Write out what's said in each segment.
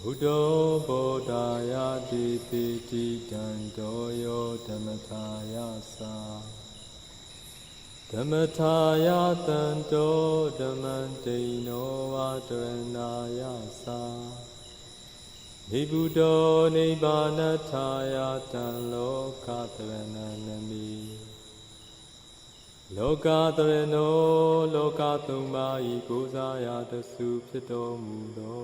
Buddho Bodhaya Dipiti Dandoyo Dhammataya Sa Dhammataya Dando Dhammantino Vadaranaya Sa Nibuddho Nibbanataya Danlokathrananami Lokathranno Lokathumai Gozaya Dasu Phito Mudo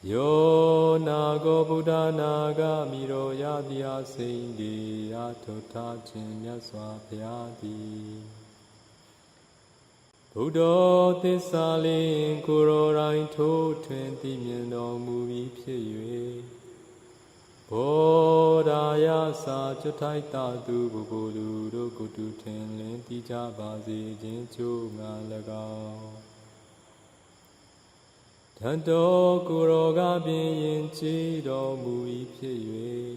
Yo Nago Buddha Naga Miro Yadya Singhi Atota Chinya Swapyadi Buddha Tissalin Kuro Rain To 20 Mino Muvi Pye Bodhaya Sa Chatai Tadu Bubulu Rukutu Tenlin Tija Bazi Jinchu Ngalagao Tanto Kuroga Bin Chi Do Mui Pye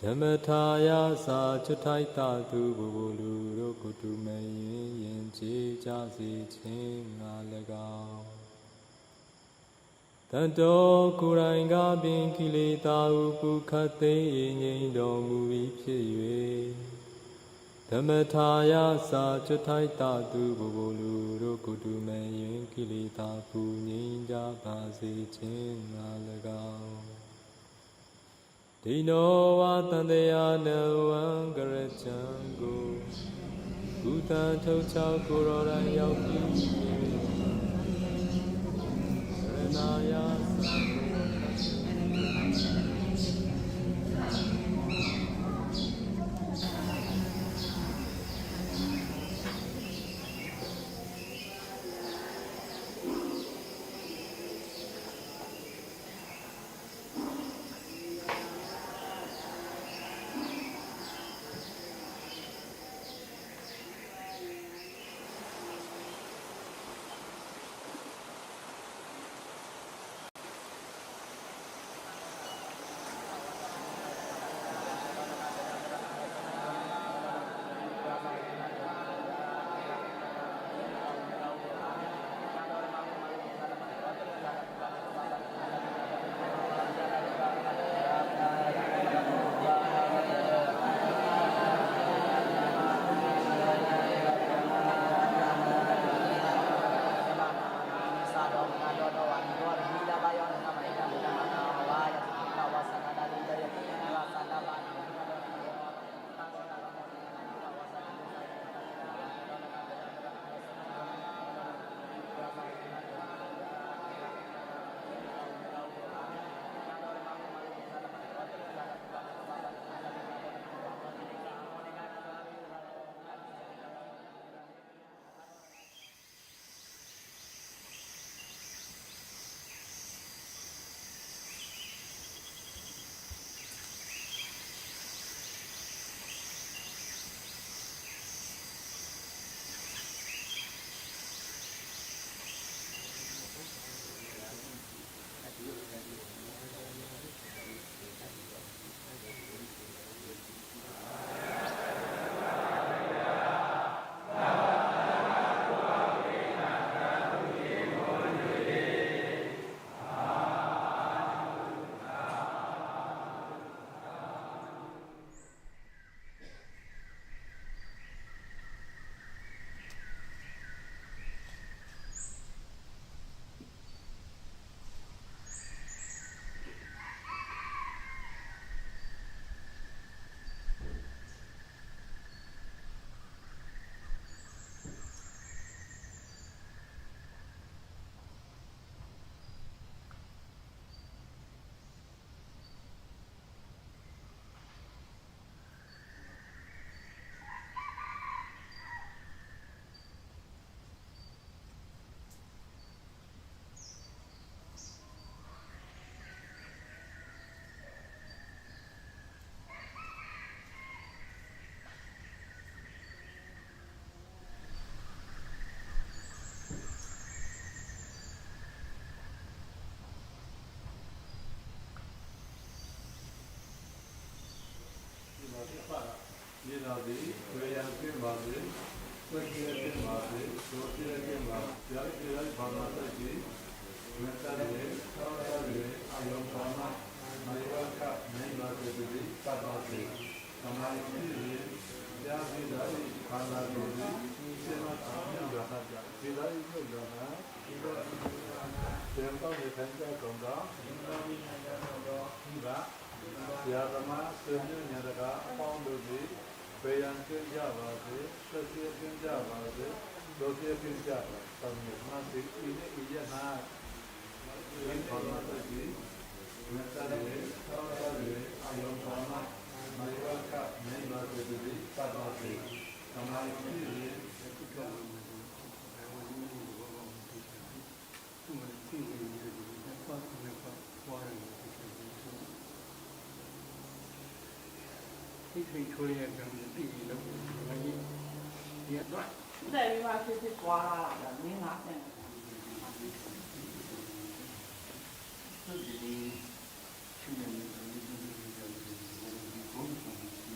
Dhammataya Sa Chatai Tadu Bubulu Rukutu Mayin Yin Chi Jasi Chin Ngalagao Tanto Kuranga Bin Kilita Upu Kate Yin Do Mui Pye Dhammataya Sa Chatai Tadu Bubulu Rukutu Mayin Kilita Pu Ninja Basi Chin Nalagao Dino Vatandeya Navan Garachango Bhutan Tochao Kuroran Yauki Renaya လာသည်ဝေယံကျင့်ပါစေသွေးကျင့်ပါစေဒုတိယကျင့်ပါဗျာတိရဘာသာတည်းမေတ္တာရဲ့သောတာရဲ့အယုံပါမမေဝကမေမာတေတိသတ္တစေသမာဓိရဲ့ဗျာတိရဘာသာတည်းစေမသာမြတ်ရာတာဒီလိုက်ရုပ်ရောနာဒီတော့ကျေတော့ဒီခံကြကုန်တော့ဒီကဆရာသမားဆွေမျိုးညာတကအပေါင်းတို့သည်ဝေယံကျင့်ကြပါစေဆွေးကျင့်ကြပါစေဒုတိယကျင့်ကြပါသံဃာမသိဤနဲ့ဤရနာဒီဘာသာတည်းမေတ္တာရဲ့သောတာရဲ့အယုံပါမမေဝကမေမာတေတိသတ္တစေသမာဓိရဲ့ထိတ်ထိုးရတဲ့ကံတည်လို့ဘာကြီးဒီတော့ တဲ့ပြီးမှဖြစ်ဖြစ်သွားလာတာမင်းငါနဲ့ သူဒီချင်းနေတယ်ဒီဘုံကိုဒီ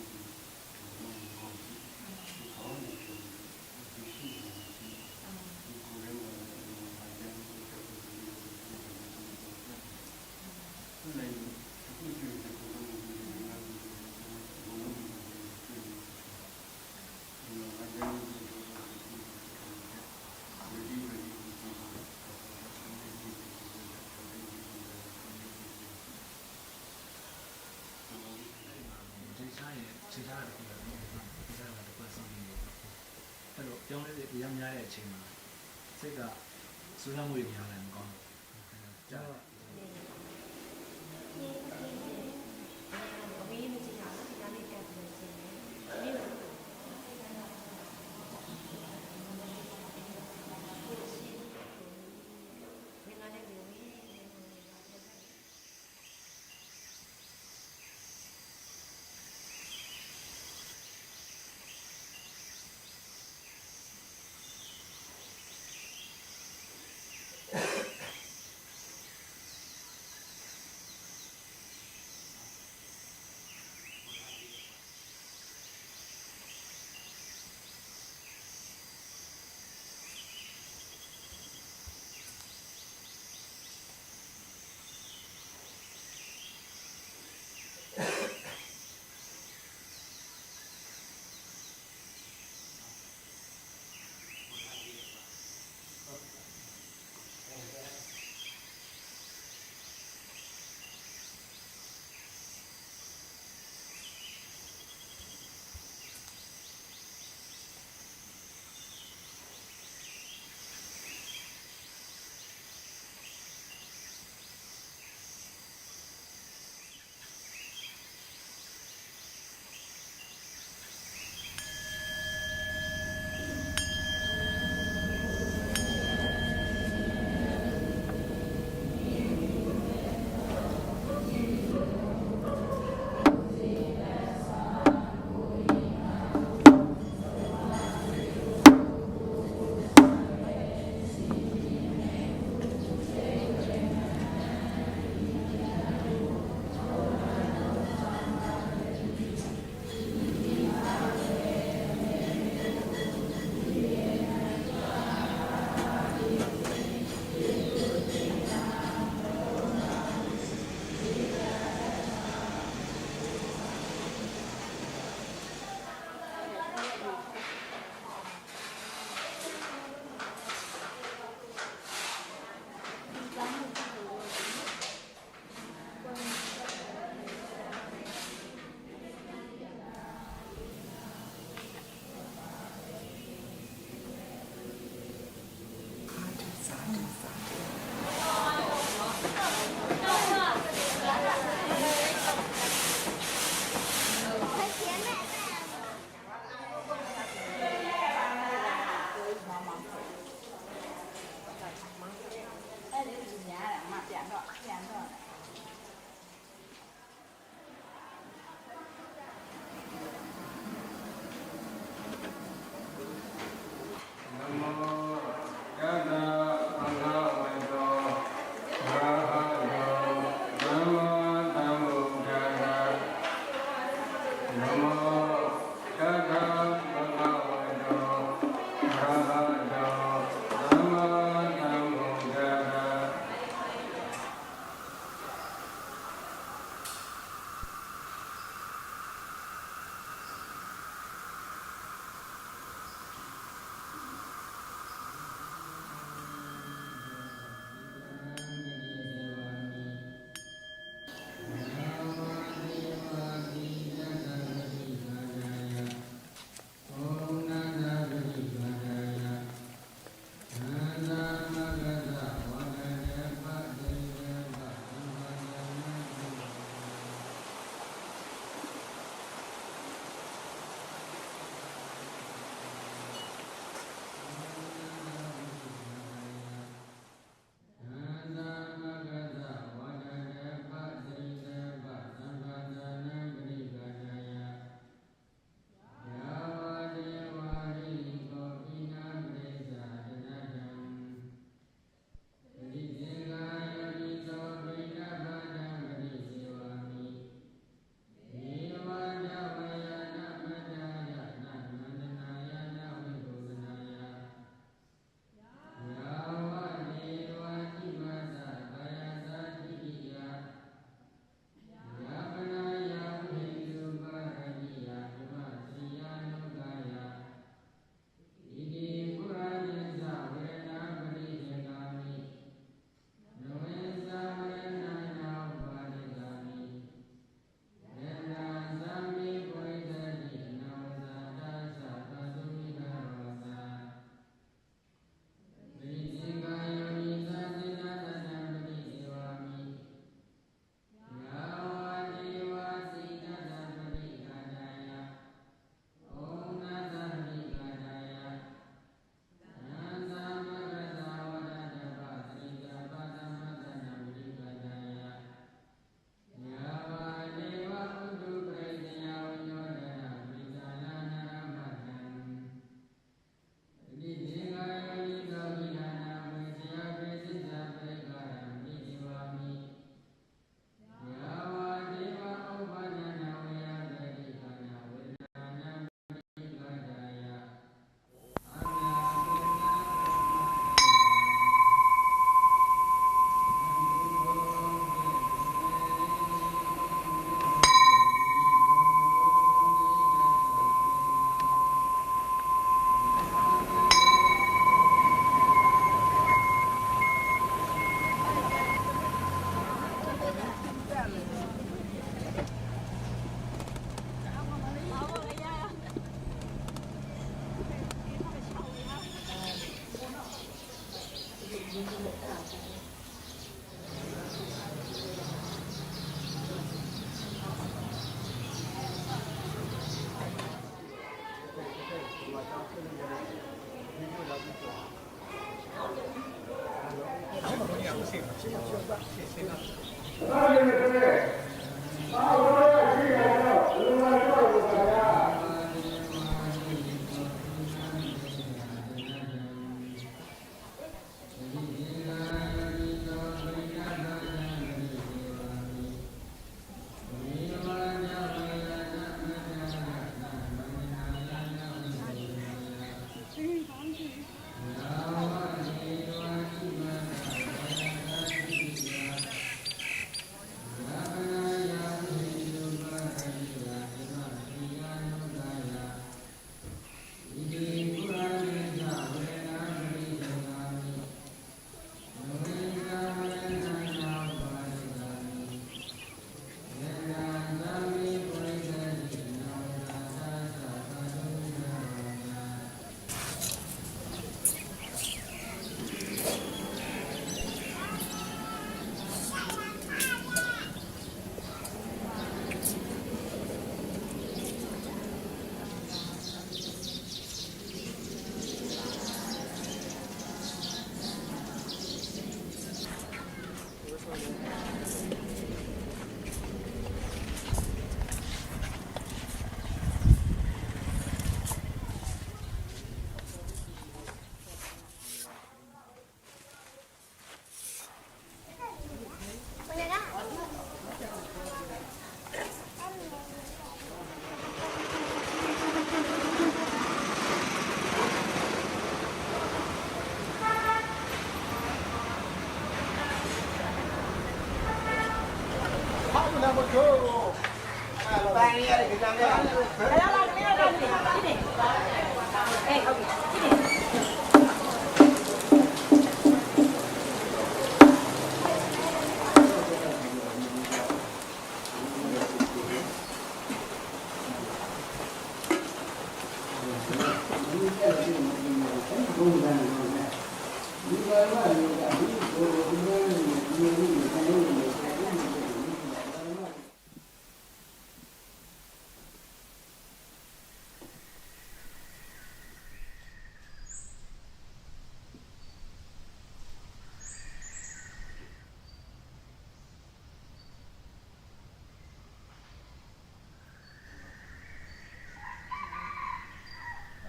ကောင်းတယ်ဒီရှိတယ်ဒီကိုယ်ရောအရင်ကသူလည်းသူကြည့်တယ်ကိုယ်ကိုခြေချတဲ့ပုံစံမျိုးပေါ့။ခြေချတာတစ်ပတ်ဆုံးနေတယ်။အဲ့တော့ပြောင်းလဲတဲ့တရားများတဲ့အချိန်မှာစိတ်ကစူးစမ်းမှုတွေများလာမကောင်းဘူး။ကြာတော့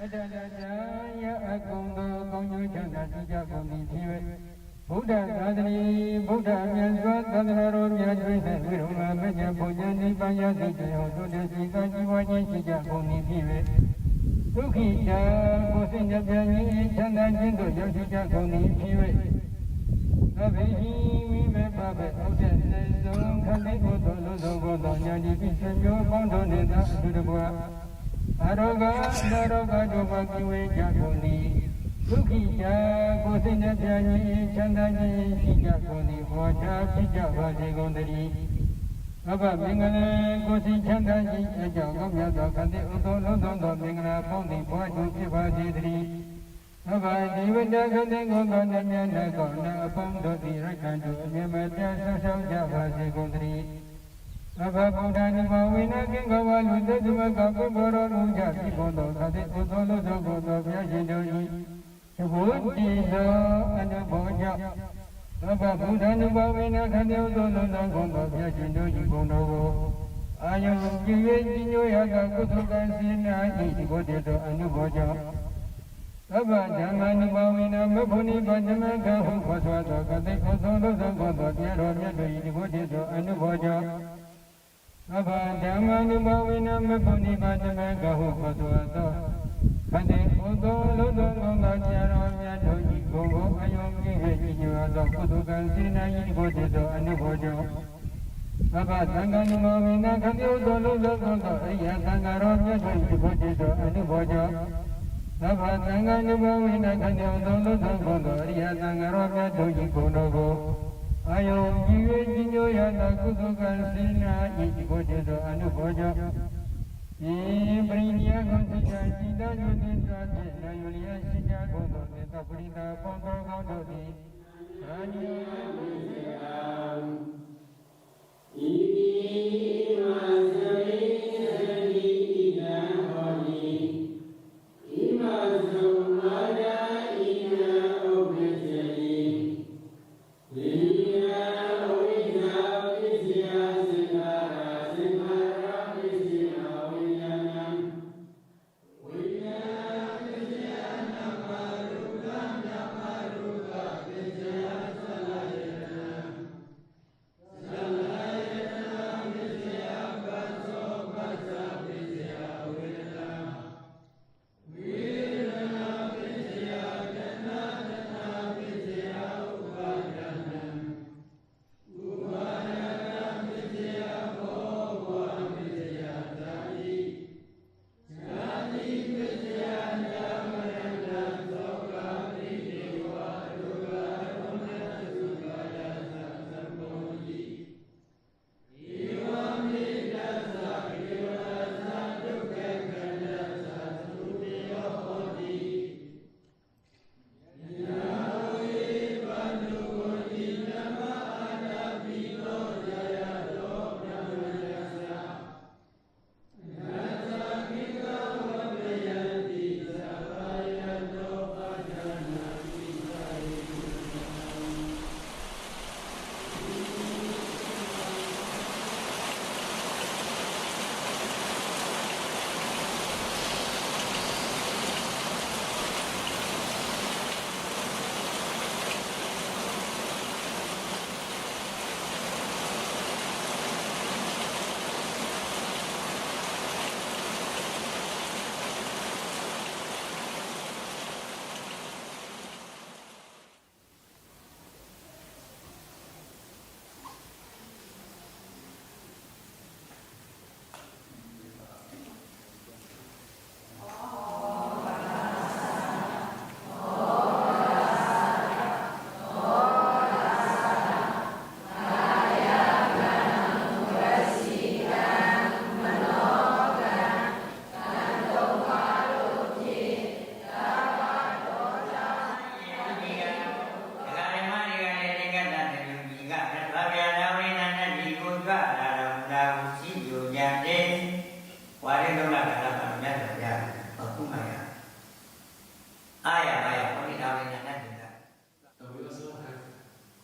အတ္တတတယအကုံသောကောင်းကျိုးချမ်းသာရှိကြကုန်သည်ဖြစ်၍ဗုဒ္ဓသာသနာဗုဒ္ဓမြတ်စွာသန္တရာတော်မြတ်ကျွေးတဲ့ဝိရုံမမညဘုရားနိဗ္ဗာန်ရသိကြောင့်တို့တည်းစီကជីវခြင်းရှိကြကုန်သည်ဖြစ်၍ဒုက္ခိတကိုယ်စိတ်နှပြခြင်းချမ်းသာခြင်းတို့ရောက်ရှိကြကုန်သည်ဖြစ်၍အဘိဟိဝိမေပဘေအောက်တဲ့နေဆုံးခန္ဓာကိုယ်တော်လုံးစုံကိုတော်ညာတိပြည့်စုံပေါင်းတော်နေသောအတုတဘွားအရောဂအနာရောဂတို့မှာကိဝေကြကုန်သည်ဒုက္ခိတကိုယ်စိတ်နှပြခြင်းချမ်းသာခြင်းရှိကြကုန်သည်ဟောကြားဖြစ်ကြပါစေကုန်သတည်းအဘမင်္ဂလာကိုယ်စိတ်ချမ်းသာခြင်းအကြောင်းကောင်းမြတ်သောခန္ဓာဥသောလုံးစုံသောမင်္ဂလာပေါင်းသည်ဘွားကျိုးဖြစ်ပါစေတည်းအဘဒီဝတ္တခန္ဓာကိုယ်တော်နှမြတ်နာကောင်းနာအပေါင်းတို့သည်ရက္ခဏတို့အမြဲမပြတ်ဆောက်ရှောက်ကြပါစေကုန်သတည်းအဘဗုဒ္ဓနိဗ္ဗာန်ဝိနာကိကဝလူသေသမကပုဗ္ဗရောလူကြပြီဘောတော်ခတိဥသောလုံးစုံကိုတော်ဘုရားရှင်တို့၏သဘောတည်သောအနုဘောကြောင့်အဘဗုဒ္ဓနိဗ္ဗာန်ဝိနာခတိဥသောလုံးစုံကိုတော်ဘုရားရှင်တို့၏ဘုံတော်ကိုအာယုကြည်၍ကြီးညိုရသောကုသကံစေနာ၏သဘောတည်သောအနုဘောကြောင့်အဘဓမ္မနိဗ္ဗာန်ဝိနာမဘုနိဗ္ဗာန်ဓမ္မကဟုခေါ်ဆိုသောခတိဥသောလုံးစုံကိုတော်တရားတော်မြတ်တို့၏သဘောတည်သောအနုဘောကြောင့်အဘဓမ္မနုဘဝိနမပုဏိပါဒမေကဟုခေါ်ဆိုသောခန္တေဥသောလုံးစုံသောတရားတော်မြတ်တို့၏ဘုံကိုအယုံကြည်၍ညွှန်သောကုသကံစေနာ၏ဘုဒ္ဓသောအနုဘောကြောင့်အဘသံဃာနုဘဝိနခန္တေဥသောလုံးစုံသောအရိယသံဃာတော်မြတ်တို့၏ဘုဒ္ဓသောအနုဘောကြောင့်အဘသံဃာနုဘဝိနခန္တေဥသောလုံးစုံသောအရိယသံဃာတော်မြတ်တို့၏ဘုံတော်ကိုအာယုကြည်၍ကြီးညိုရသောကုသကံစေနာ၏ဘုဒ္ဓသောအနုဘောကြောင့်ဤပရိနိယကိုသိချာစိတ္တယုတိသာဖြင့်နာယုလျက်ရှိကြကုန်သောသေတပရိသပေါင်းတော်ကောင်းတို့သည်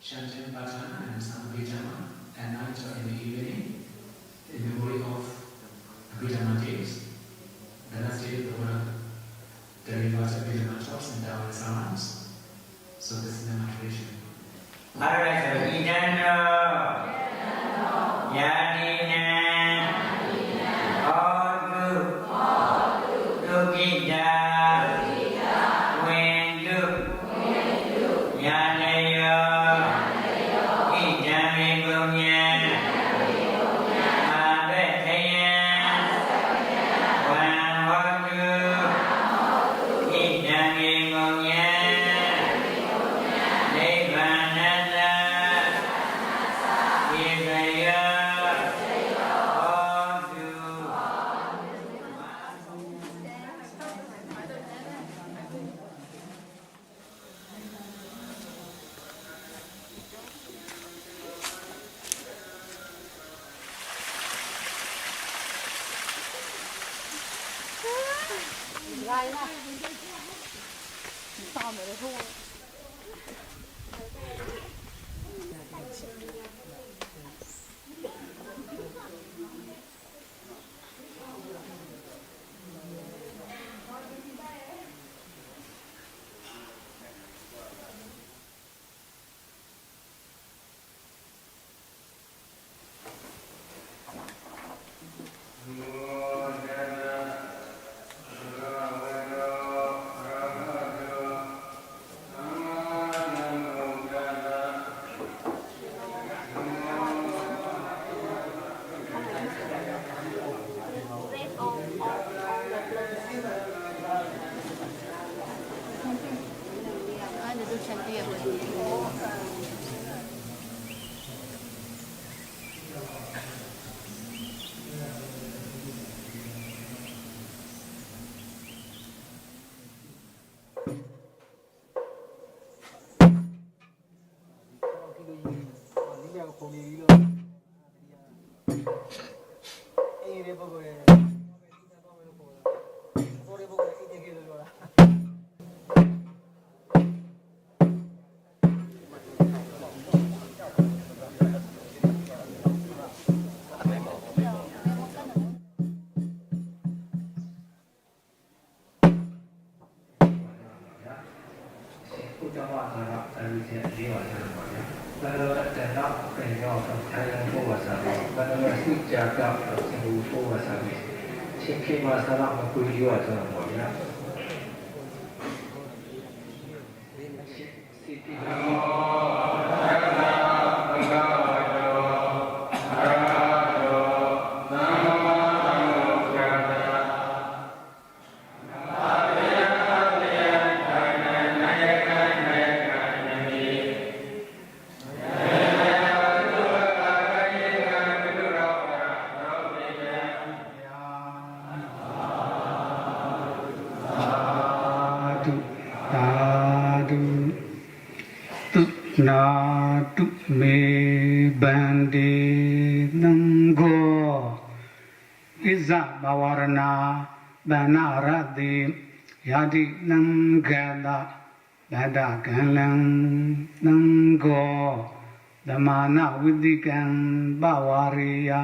Chanting bhajan and some Abhidhamma at night or in the evening in memory of Abhidhamma days. Wednesday, the Buddha delivered Abhidhamma talks and Dhamma sermons. So this is the tradition. လို့ဒီမြောက်ပုံနေပြီးလို့အေးတဲ့ပုဂ္ဂိုလ်ရဲ့ပေါ်တဲ့ပုဂ္ဂိုလ်အေးတဲ့ကေလို့ပြောတာ ผู้เจ้าว่าสาระอริยสัจเรียกว่าอะไรบ้างเนี่ยแล้วแต่ละเป็นยอดของไทยพวกภาษาเราแล้วที่จะกับสิ่งพวกภาษาเราเช่นที่มาสาระมาคุยอยู่อะไรบ้างเนี่ยนาตุเมบันเดนังโกอิซาบาวรณาบานาราติยาตินังกาลาบาดากันลังนังโกธรรมานาวิติกันบาวาริยา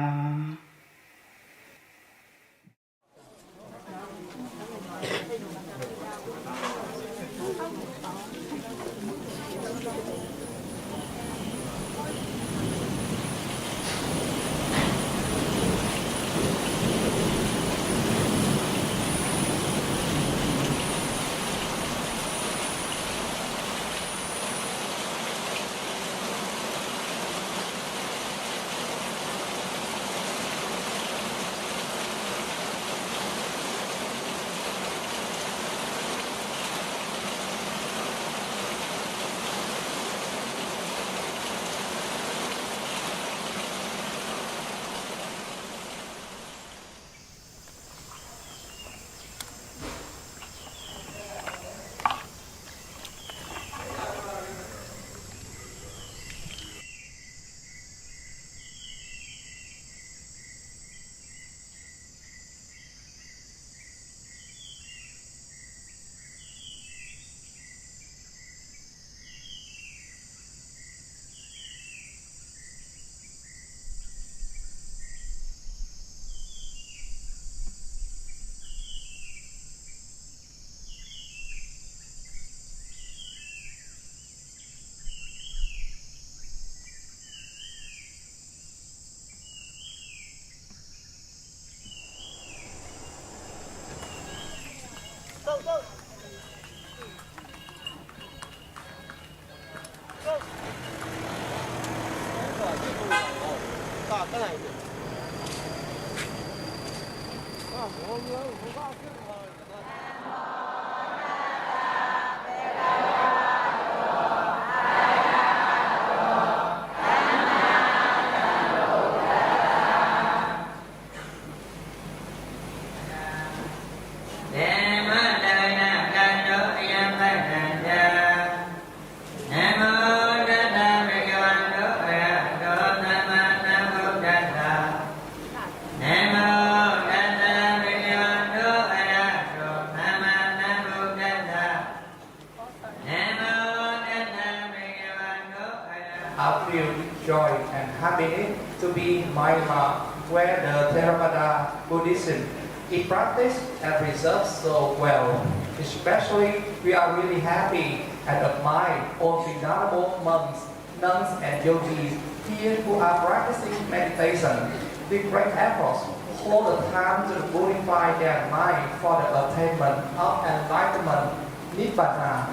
I feel joy and happiness to be in Myanmar, where the Theravada Buddhism is practiced and preserved so well. Especially, we are really happy and admire all the venerable monks, nuns, and yogis here who are practicing meditation with great efforts all the time to purify their mind for the attainment of enlightenment, Nibbana.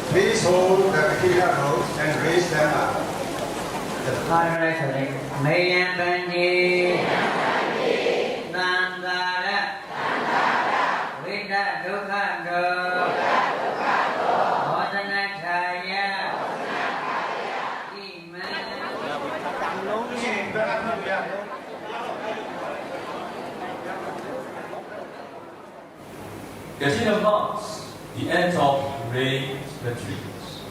Please hold the Akira notes and raise them up. The Parasaric Mayambandi Nandara Vida Dukkado Modanakaya Geshe marks the end of rain retreats.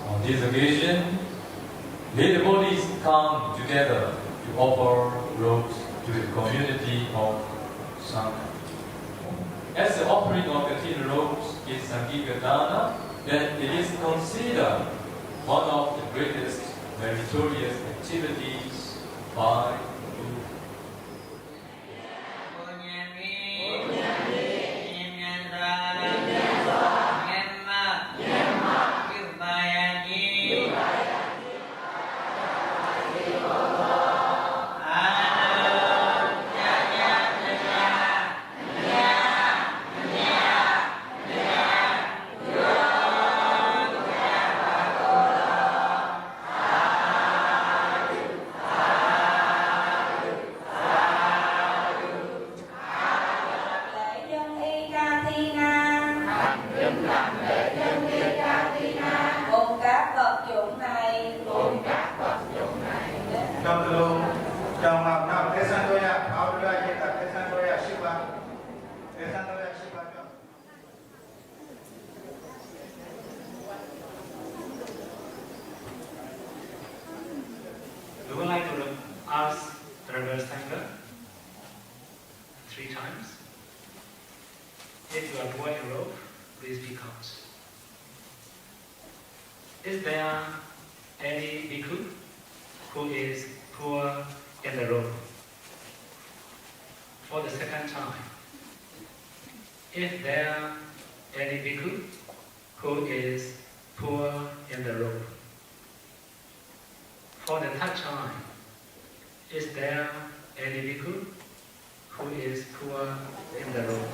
On this occasion, May the bodies come together to offer robes to the community of Sangha. As the offering of the 10 robes is Sangika Dana, then it is considered one of the greatest meritorious activities by We would like to ask the reverse Sangha 3 times. If you are poor in robe, please be out. Is there any bhikkhu who is poor in the robe? For the second time, if there are any bhikkhu who is poor in the robe? For the third time, is there any bhikkhu who is poor in the robe?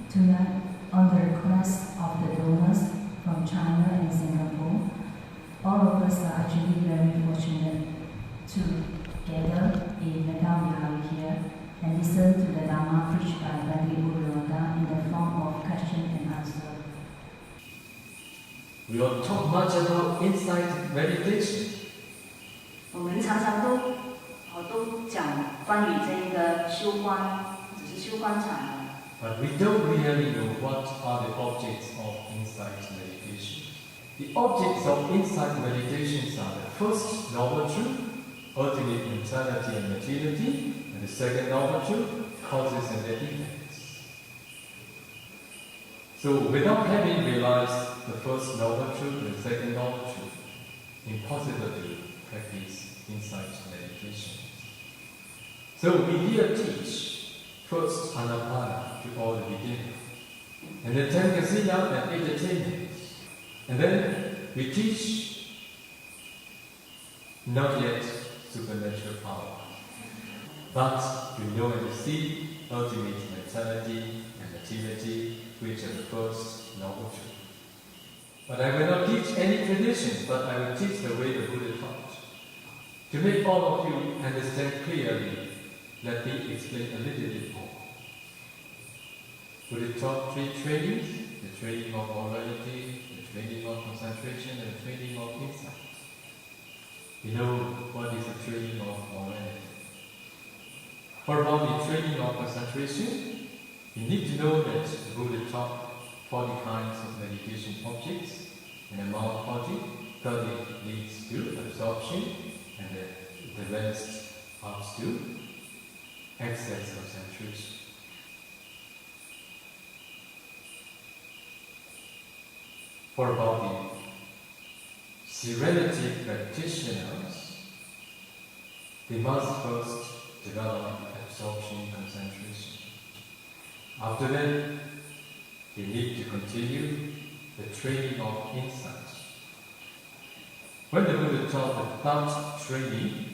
Tonight, on the request of the donors from China and Singapore, all of us are actually very fortunate to gather in Megawihari here and listen to the Dhamma preached by Bhante Uruyoga in the form of question and answer. We don't talk much about insight meditation. 我们常常都讲关于这个修观，只是修观禅。 But we don't really know what are the objects of insight meditation. The objects of insight meditations are the first noble truth, ultimate mentality and materiality, and the second noble truth, causes and their effects. So without having realized the first noble truth and the second noble truth, impossible to practice insight meditation. So we here teach first Anapana to all the beginners, and then Tankasila and entertainment. And then we teach not yet supernatural power, but we know and see ultimate mentality and materiality, which are the first noble truth. But I will not teach any tradition, but I will teach the way the Buddha taught. To make all of you understand clearly, let me explain a little bit more. Buddha taught 3 trainings: the training of morality, the training of concentration, and the training of insight. You know what is the training of morality? For about the training of concentration, you need to know that the Buddha taught 40 kinds of meditation objects, and among 40, 30 leads to absorption, and the rest ups to excess concentration. For about the serenity practitioners, they must first develop absorption concentration. After that, they need to continue the training of insight. When the Buddha taught about training,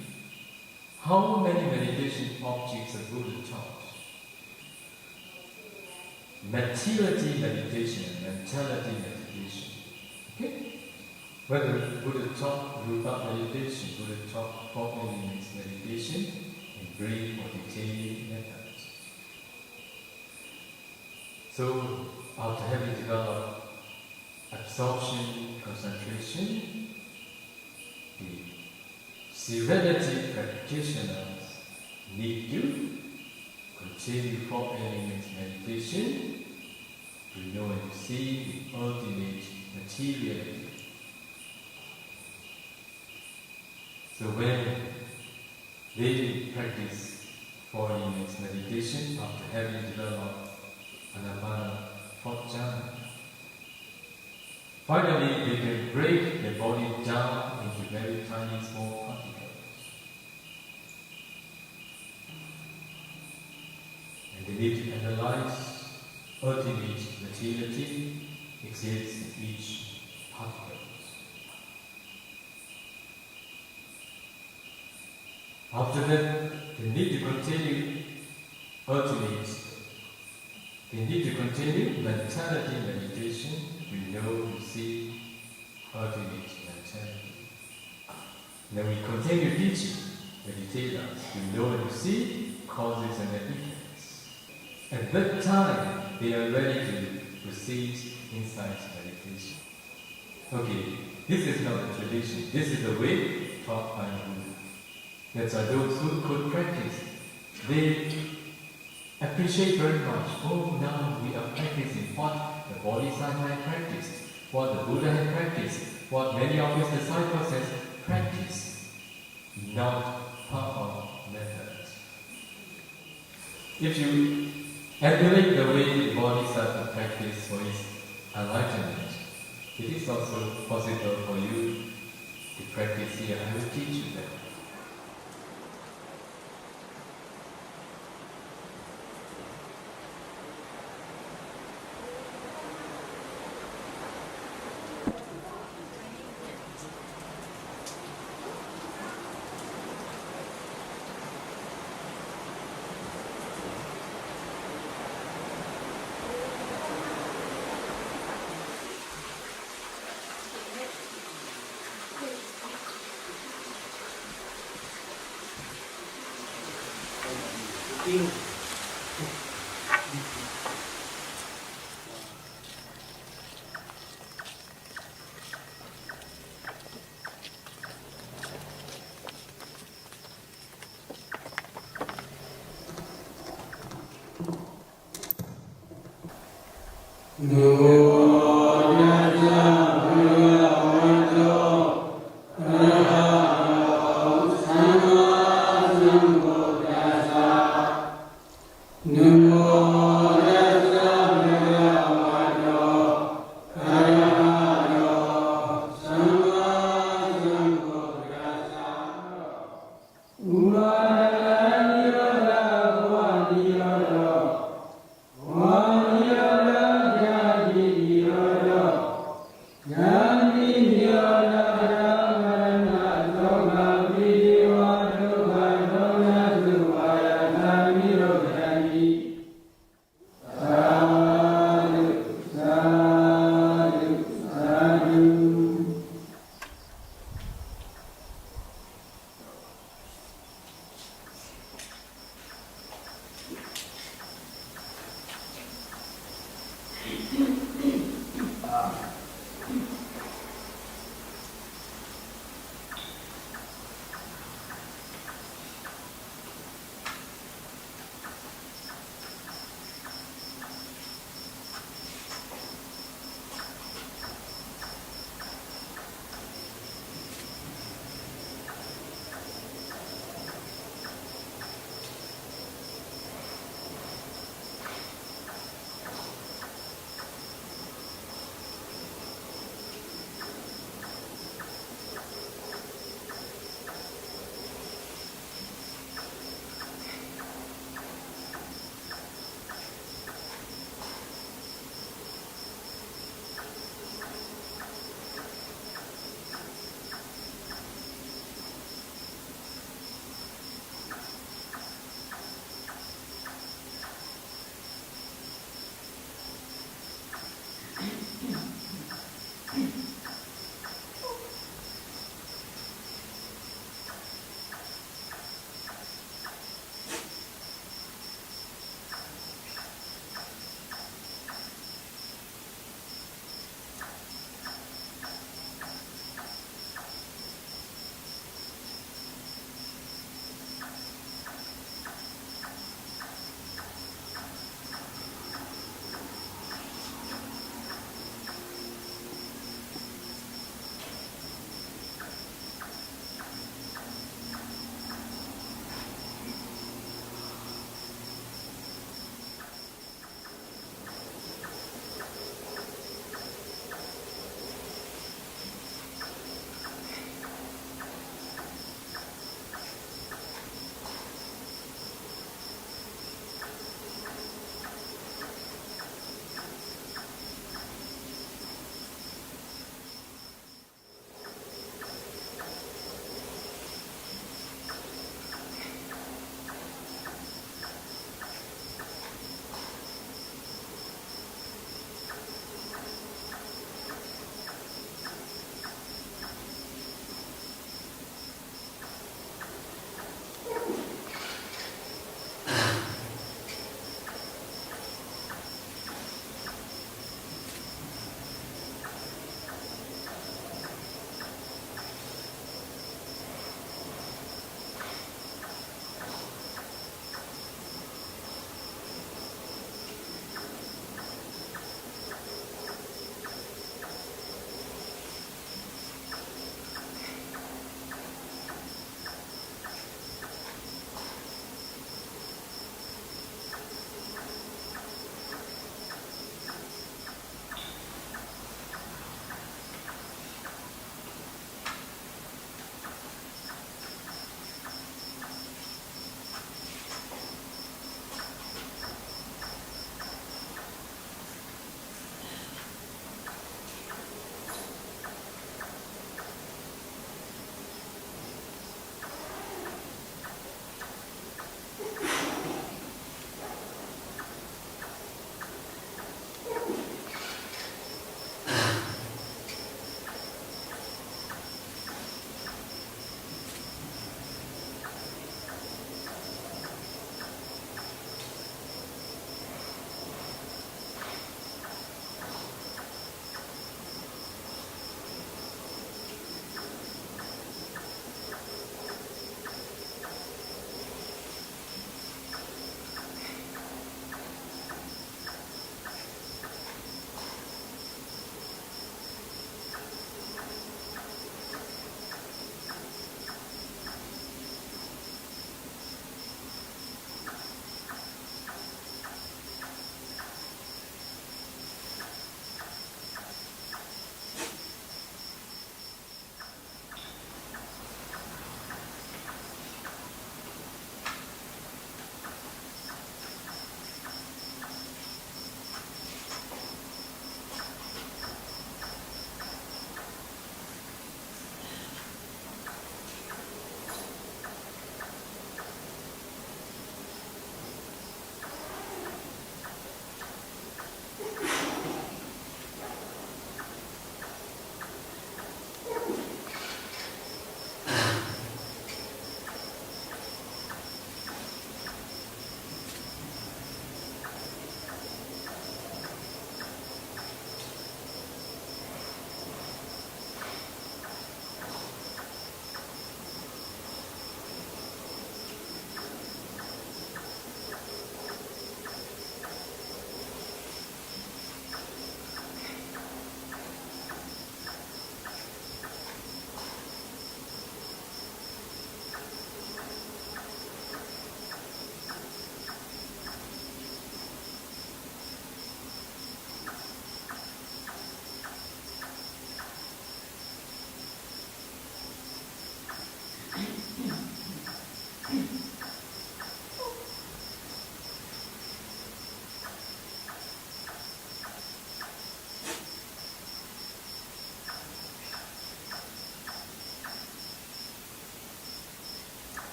how many meditation objects the Buddha taught? Materiality meditation and mentality meditation. Okay? When the Buddha taught Rupa meditation, Buddha taught 4 elements meditation in brief or detailed methods. So, after having developed absorption, concentration, the serenity practitioners need to continue Four Elements meditation to know and to see the ultimate materiality. So when they practice Four Elements meditation after having developed Anapana fourth jhana, finally they can break the body down into very tiny small particles. And they need to analyze ultimate materiality exists in each particle. After that, they need to continue mentality meditation to know, to see ultimate mentality. Then we continue teaching meditators to know and to see causes and effects. At that time, they are ready to proceed insight meditation. Okay, this is not the tradition. This is the way taught by Buddha. That's why those who could practice, they appreciate very much. Oh, now we are practicing what the Bodhisattva practiced, what the Buddha had practiced, what many of his disciples have practiced, not powerful methods. If you emulate the way the Bodhisattva practiced for his enlightenment, it is also possible for you to practice here. I will teach you that. Amen.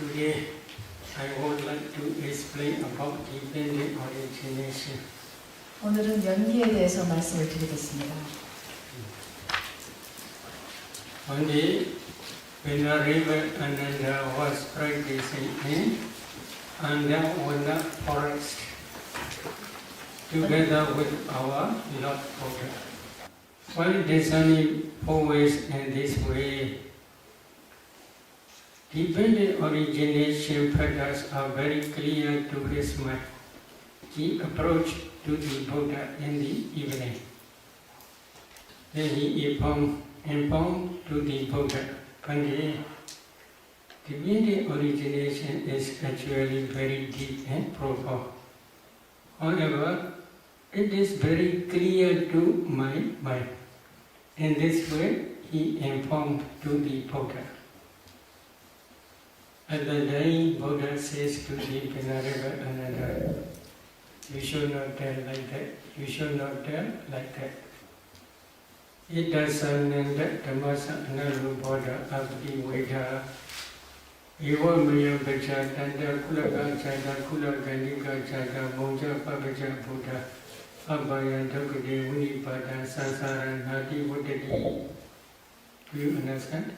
Today I would like to explain about dependent origination. 오늘은 연기에 대해서 말씀을 드리겠습니다. One day, when a river Ananda was practicing in Andamwana forest, together with our Lord Buddha. While discerning always in this way, dependent origination patterns are very clear to his mind. He approached to the Buddha in the evening. Then he informed to the Buddha, Pandit, dependent origination is actually very deep and profound. However, it is very clear to my mind. In this way, he informed to the Buddha. At the day, Buddha says to the Venerable Ananda, you should not tell like that, you should not tell like that. It doesn't mean that Dhammasa Analuboda Abdi Veda Ewa Maya Bacha Tanda Kulaga Chada Kulaganika Chada Moja Pabaja Buddha Abhaya Dhokade Unipada Sansara Nadi Buddhadi. Do you understand?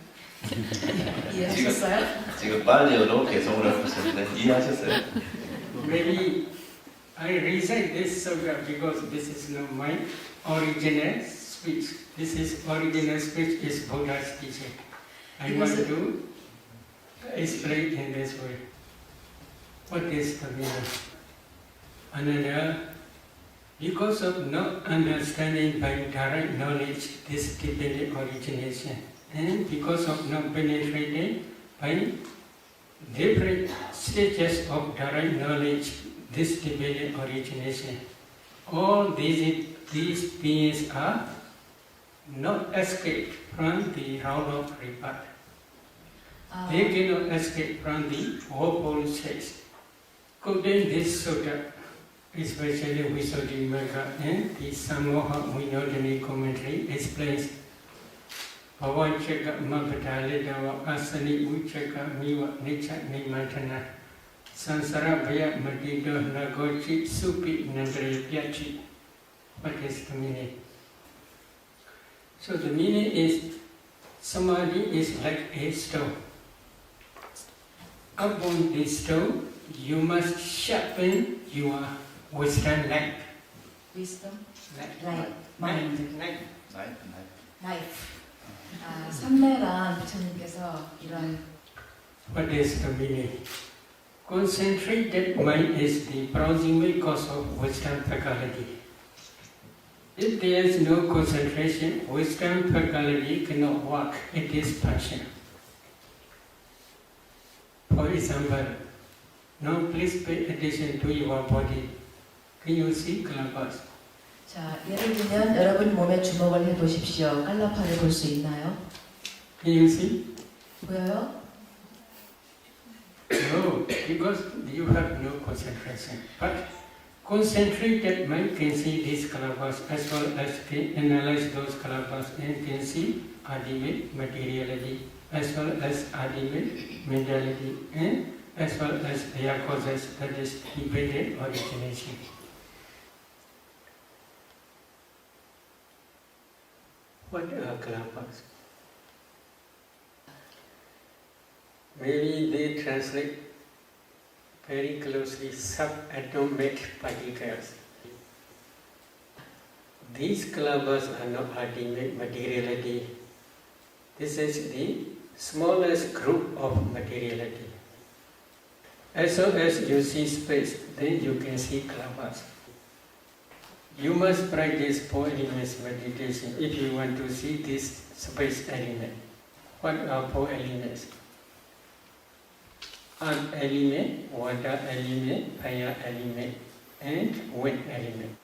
이해하셨어요? 지금 빨리어로 개성을 하셨는데 이해하셨어요? Maybe I recite this sutta because this is not my original speech. This is original speech is Buddha's teaching. I want to explain in this way. What is the meaning? Another, because of not understanding by direct knowledge this dependent origination, and because of not penetrating by different stages of direct knowledge this dependent origination, all these beings are not escape from the round of rebirth. They cannot escape from the fourfold stage. Quoting this sutta, especially Visuddhimagga and the Samoha Vinodani commentary explains Bhavachaka Mabhadalidava Asani Uchaka Miwa Nicha Nimantana Sansara Bhaya Madida Nagochi Supi Nandre Pyachi. What is the meaning? So the meaning is Samadhi is like a stone. Upon this stone, you must sharpen your wisdom light. Wisdom? Light. Mind. Life. 삼매란 부처님께서 이런 What is the meaning? Concentrated mind is the proximate cause of wisdom faculty. If there is no concentration, wisdom faculty cannot work. It is passion. For example, now please pay attention to your body. Can you see calabas? 자, 예를 들면 여러분 몸에 주목을 해보십시오. 깔라파를 볼 수 있나요? Can you see? 보여요? No, because you have no concentration. But concentrated mind can see these calabas as well as can analyze those calabas and can see ultimate materiality as well as ultimate mentality and as well as their causes, that is dependent origination. What are calabas? Maybe they translate very closely subatomic particles. These calabas are not ultimate materiality. This is the smallest group of materiality. As soon as you see space, then you can see calabas. You must practice four elements meditation if you want to see this space element. What are four elements? Earth element, water element, fire element, and wind element.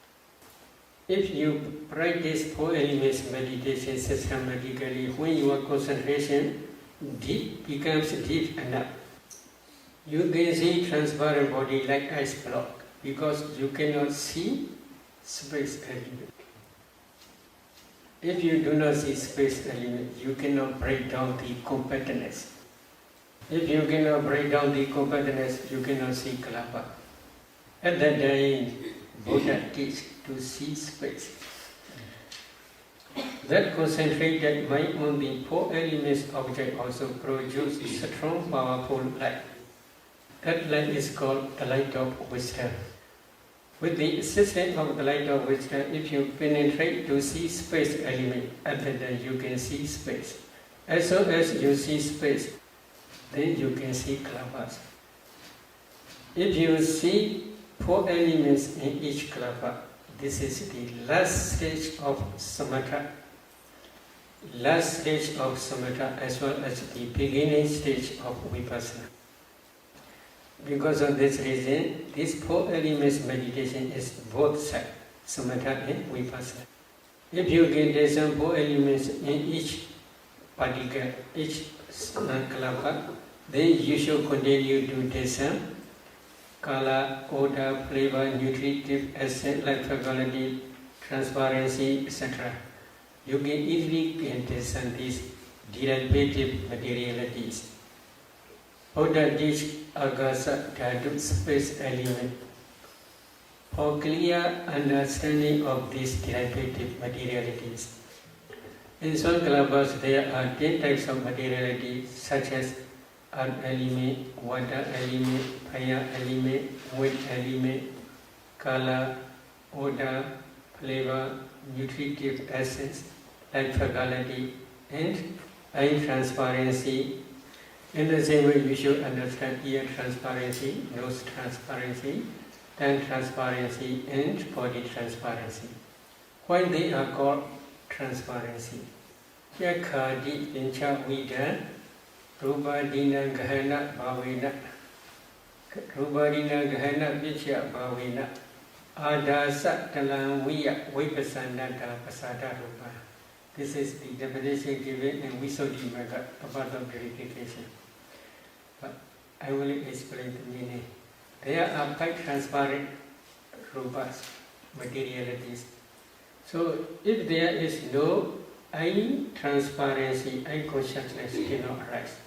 If you practice four elements meditation systematically, when your concentration becomes deep enough, you can see transparent body like ice block because you cannot see space element. If you do not see space element, you cannot break down the compactness. If you cannot break down the compactness, you cannot see kalapa. At that time, Buddha teach to see space. That concentrated mind on the four elements object also produces strong, powerful light. That light is called the light of wisdom. With the assistance of the light of wisdom, if you penetrate to see space element, at that time you can see space. As soon as you see space, then you can see kalapas. If you see four elements in each kalapa, this is the last stage of samatha. Last stage of samatha as well as the beginning stage of vipassana. Because of this reason, this four elements meditation is both sides, samatha and vipassana. If you get some four elements in each particle, each kalapa, then you should continue to descend color, odor, flavor, nutritive, essence, life quality, transparency, etc. You can easily understand these derivative materialities. Buddha teach agasa dhatu space element. For clear understanding of these derivative materialities. In some kalapas there are 10 types of materiality such as earth element, water element, fire element, wind element, color, odor, flavor, nutritive essence, light quality, and eye transparency. In the same way, you should understand ear transparency, nose transparency, tongue transparency, and body transparency. Why they are called transparency? Yakhadi pincha vida, rubadina gahana bhavena, rubadina gahana pincha bhavena, adasa talang viya vipasanada pasada rupa. This is the definition given in Visuddhimagga about of purification. But I will explain the meaning. There are five transparent rupas, materialities. So if there is no eye transparency, eye consciousness cannot arise.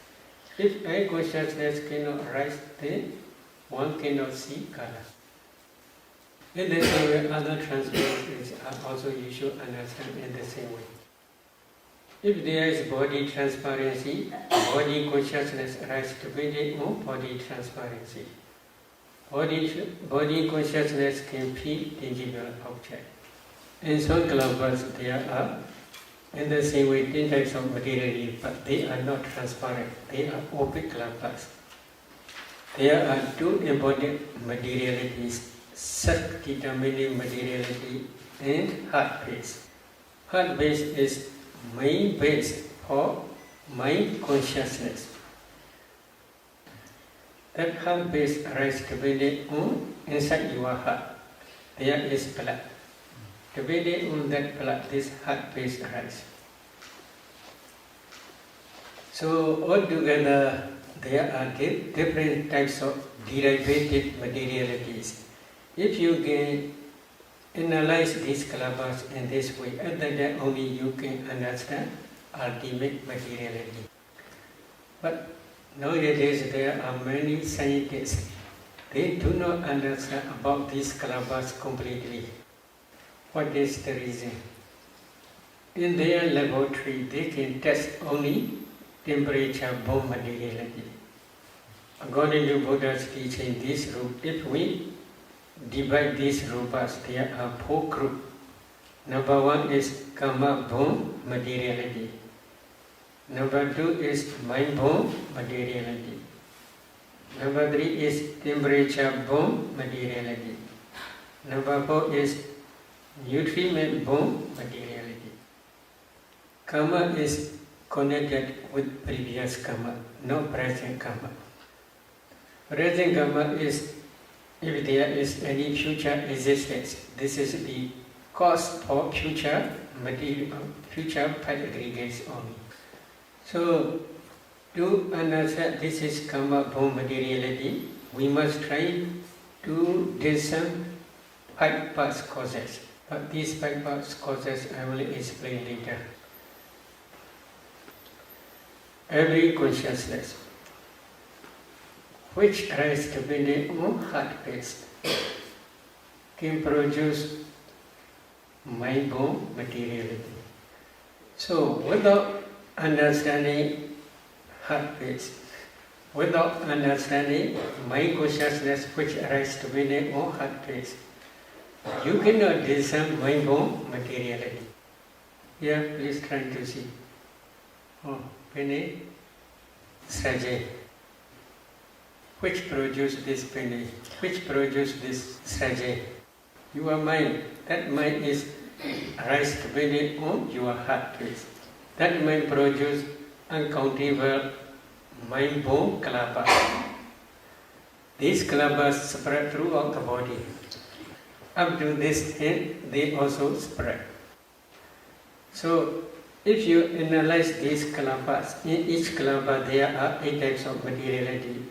If eye consciousness cannot arise, then one cannot see color. In the same way, other transparencies are also you should understand in the same way. If there is body transparency, body consciousness arises depending on body transparency. Body consciousness can feel tangible object. In some kalapas there are, in the same way, 10 types of materiality, but they are not transparent. They are opaque kalapas. There are two important materialities, self-determining materiality and heart base. Heart base is mind base for mind consciousness. That heart base arises depending on inside your heart. There is blood. Depending on that blood, this heart base arises. So altogether, there are different types of derivative materialities. If you can analyze these kalapas in this way, at that time only you can understand ultimate materiality. But nowadays there are many scientists. They do not understand about these kalapas completely. What is the reason? In their laboratory, they can test only temperature-borne materiality. According to Buddha's teaching, this group, if we divide these rupas, there are 4 groups. Number 1 is karma-borne materiality. Number 2 is mind-borne materiality. Number 3 is temperature-borne materiality. Number 4 is nutriment-borne materiality. Karma is connected with previous karma, not present karma. Present karma is if there is any future existence. This is the cause for future material, future part aggregates only. So, to understand this is karma-borne materiality, we must try to discern 5 past causes. But these 5 past causes I will explain later. Every consciousness, which arise depending on heart pace, can produce mind-born materiality. So without understanding heart pace, without understanding mind consciousness which arises depending on heart pace, you cannot discern mind-born materiality. Here, please try to see. Oh, penny, strategy. Which produce this penny? Which produce this strategy? Your mind. That mind is arise depending on your heart pace. That mind produce uncountable mind-born kalabas. These kalabas spread throughout the body. Up to this end, they also spread. So, if you analyze these kalabas, in each kalaba there are 8 types of materiality.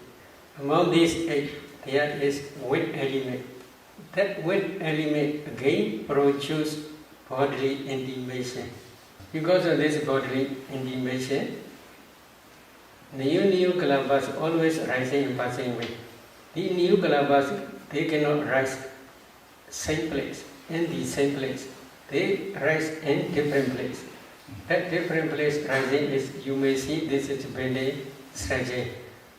Among these 8, there is wind element. That wind element again produces bodily intimation. Because of this bodily intimation, new kalabas always rising and passing away. The new kalabas, they cannot rise same place, in the same place. They rise in different place. That different place rising is, you may see this is Bende strategy.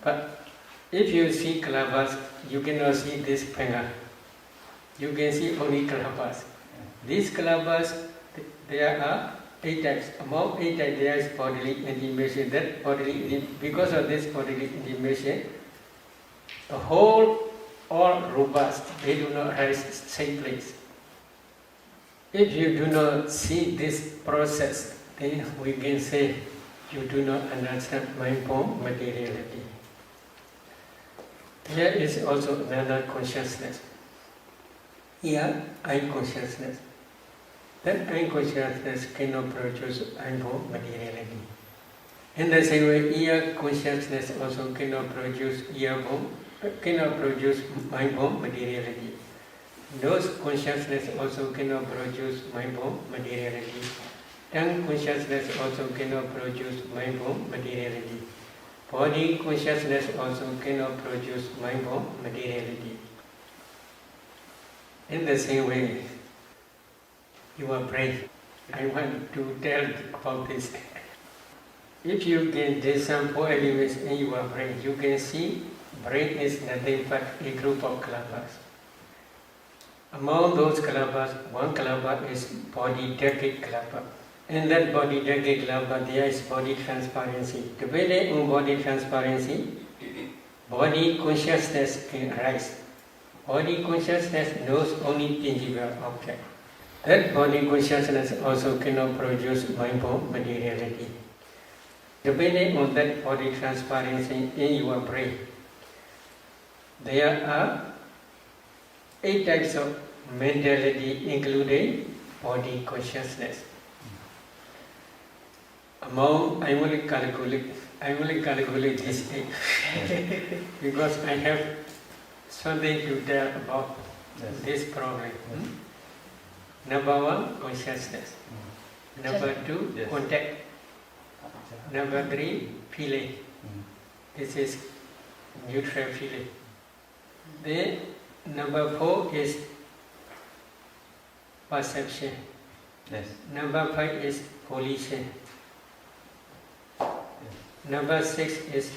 But if you see kalabas, you cannot see this panga. You can see only kalabas. These kalabas, there are 8 types. Among 8 types, there is bodily intimation. That bodily, because of this bodily intimation, the whole, all robust, they do not rise same place. If you do not see this process, then we can say you do not understand mind-born materiality. Here is also another consciousness. Here, I consciousness. That I consciousness cannot produce mind-born materiality. In the same way, ear consciousness also cannot produce mind-born materiality. Nose consciousness also cannot produce mind-born materiality. Tongue consciousness also cannot produce mind-born materiality. Body consciousness also cannot produce mind-born materiality. In the same way, your brain, I want to tell about this. If you can discern 4 elements in your brain, you can see brain is nothing but a group of kalabas. Among those kalabas, one kalaba is body decade kalaba. In that body decade kalaba, there is body transparency. Depending on body transparency, body consciousness can arise. Body consciousness knows only tangible object. That body consciousness also cannot produce mind-born materiality. Depending on that body transparency in your brain, there are 8 types of mentality, including body consciousness. Among, I will calculate this 8 because I have something to tell about this problem. Number 1, consciousness. Number 2, contact. Number 3, feeling. This is neutral feeling. Then number 4 is perception. Yes. Number 5 is volition. Number 6 is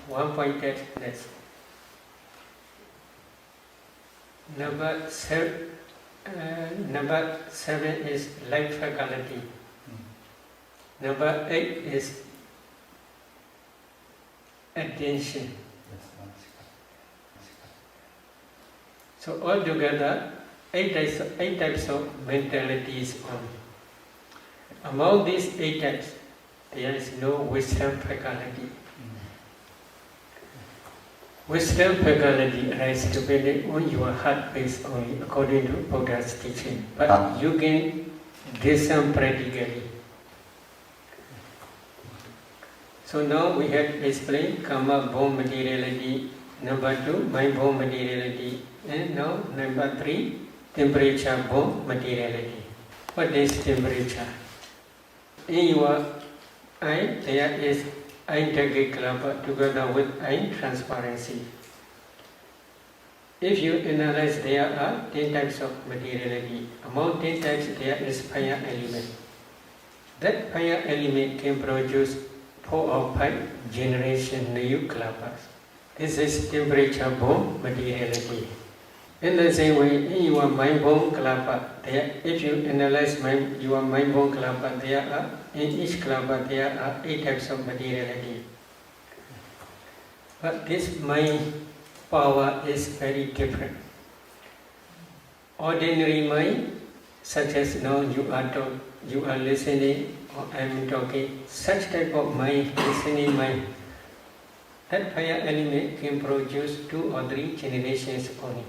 one-pointedness. Number 7 is life faculty. Number 8 is attention. So altogether, 8 types of mentalities only. Among these 8 types, there is no wisdom faculty. Wisdom faculty arises depending on your heart base only, according to Buddha's teaching. But you can discern practically. So now we have explained karma-born materiality. Number 2, mind-born materiality. And now number 3, temperature-born materiality. What is temperature? In your eye, there is eye decade kalaba together with eye transparency. if you analyze, there are 10 types of materiality. Among 10 types, there is fire element. That fire element can produce 4 or 5 generation new kalapas. This is temperature-borne materiality. In the same way, in your mind-borne kalapa, if you analyze your mind-borne kalapa, in each kalapa there are 8 types of materiality. But this mind power is very different. Ordinary mind, such as now you are listening or I am talking, such type of mind, listening mind, that fire element can produce 2 or 3 generations only.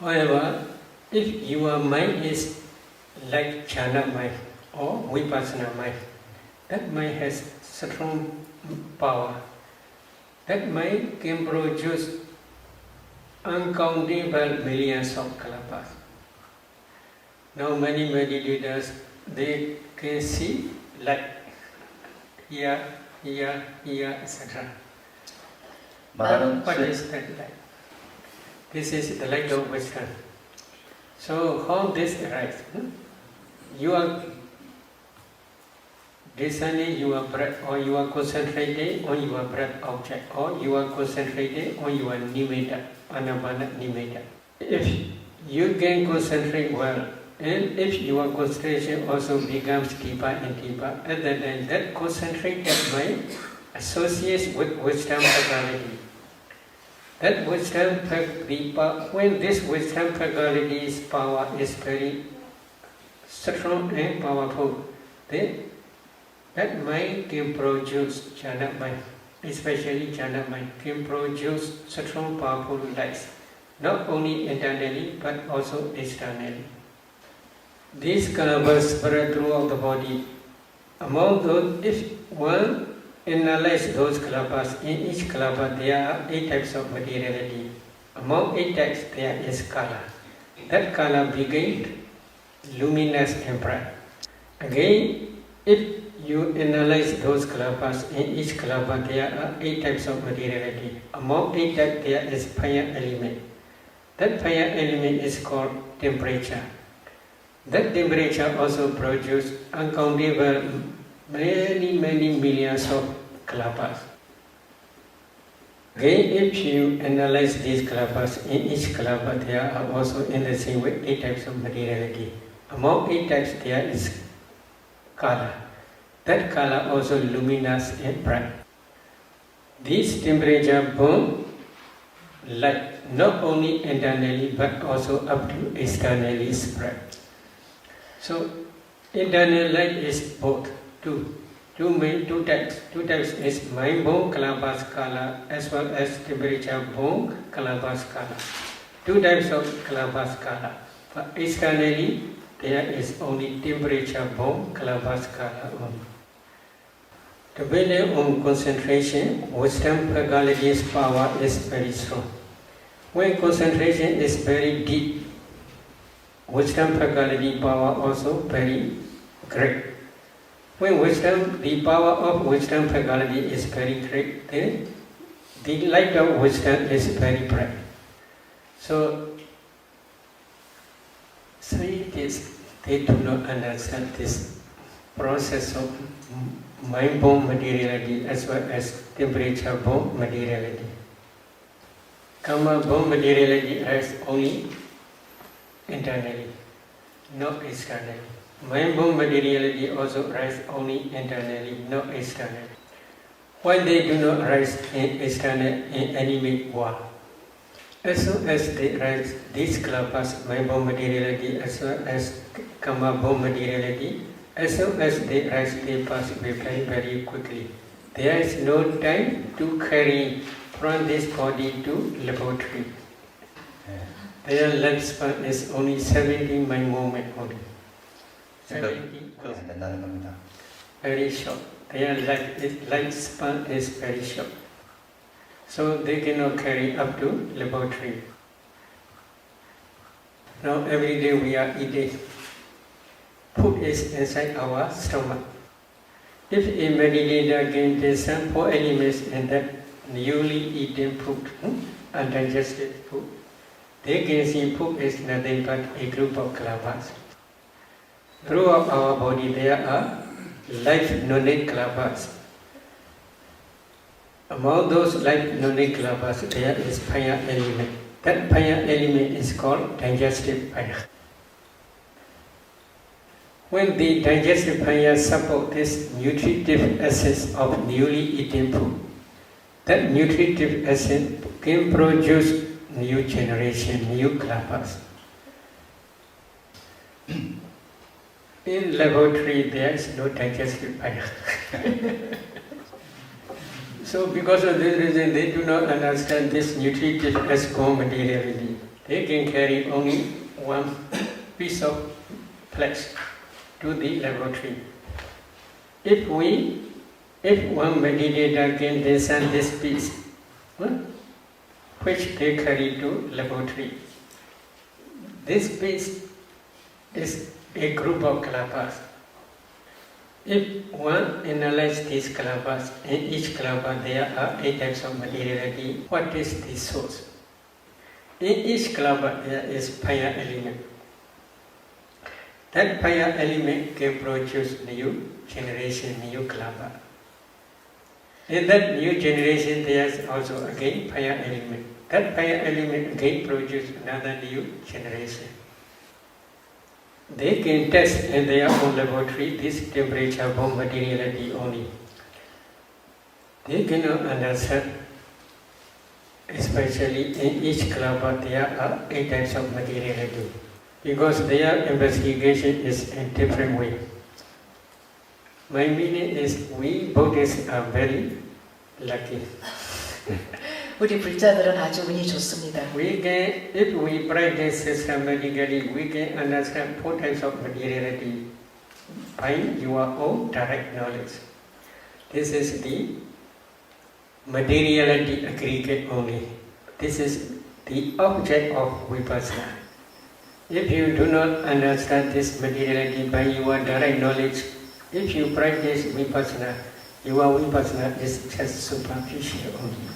However, if your mind is like jhana mind or vipassana mind, that mind has strong power. That mind can produce uncountable millions of kalapas. Now many meditators, they can see light here, etc. What is that light? This is the light of wisdom. So how this arises? You are discerning your breath, or you are concentrating on your breath object, or you are concentrating on your nimitta, anapana nimitta. If you can concentrate well, and if your concentration also becomes deeper and deeper, at that time that concentrated mind associates with wisdom faculty. That wisdom faculty, when this wisdom faculty's power is very strong and powerful, then that mind can produce jhana mind, especially jhana mind, can produce strong powerful lights, not only internally but also externally. These kalapas spread throughout the body. Among those, if one analyze those kalapas, in each kalapa there are 8 types of materiality. Among 8 types there is kala. That kala begins luminous and bright. Again, if you analyze those kalapas, in each kalapa there are 8 types of materiality. Among 8 types there is fire element. That fire element is called temperature. That temperature also produces uncountable many millions of kalapas. Again, if you analyze these kalapas, in each kalapa there are also in the same way 8 types of materiality. Among 8 types there is kala. That kala also luminous and bright. This temperature burn light not only internally but also up to externally spread. So internal light is both two types. 2 types is mind-borne kalapas kala as well as temperature-borne kalapas kala. 2 types of kalapas kala. But externally there is only temperature-borne kalapas kala only. Depending on concentration, wisdom faculty's power is very strong. When concentration is very deep, wisdom faculty power also very great. When the power of wisdom faculty is very great, then the light of wisdom is very bright. So scientists, they do not understand this process of mind-borne materiality as well as temperature-borne materiality. Karma-borne materiality arises only internally, not externally. Mind-borne materiality also arises only internally, not externally. Why they do not arise in external in animate world? As soon as they rise, these kalapas, mind-borne materiality as well as karma-borne materiality, as soon as they rise, they pass away very quickly. There is no time to carry from this body to laboratory. Their lifespan is only 70 mind moment only. 70. Very short. Their lifespan is very short. So they cannot carry up to laboratory. Now every day we are eating. Food is inside our stomach. If a meditator can discern 4 elements in that newly eaten food, undigested food, they can see food is nothing but a group of kalabas. Throughout our body there are life knowledge kalabas. Among those life knowledge kalabas there is fire element. That fire element is called digestive fire. When the digestive fire supports this nutritive essence of newly eaten food, that nutritive essence can produce new generation, new kalabas. In laboratory there is no digestive fire. So because of this reason they do not understand this nutritive as materiality. They can carry only one piece of flesh to the laboratory. If one meditator can discern this piece, which they carry to laboratory, this piece is a group of kalabas. If one analyzes these kalabas, in each kalaba there are 8 types of materiality. What is the source? In each kalaba there is fire element. That fire element can produce new generation, new kalaba. In that new generation there is also again fire element. That fire element again produces another new generation. They can test in their own laboratory this temperature bomb materiality only. They cannot understand, especially in each kalaba there are 8 types of materiality, because their investigation is in different way. My meaning is we Buddhists are very lucky. 우리 불자들은 아주 운이 좋습니다. We can, if we practice systematically, we can understand 4 types of materiality by your own direct knowledge. This is the materiality aggregate only. This is the object of vipassana. If you do not understand this materiality by your direct knowledge, if you practice vipassana, your vipassana is just superficial only.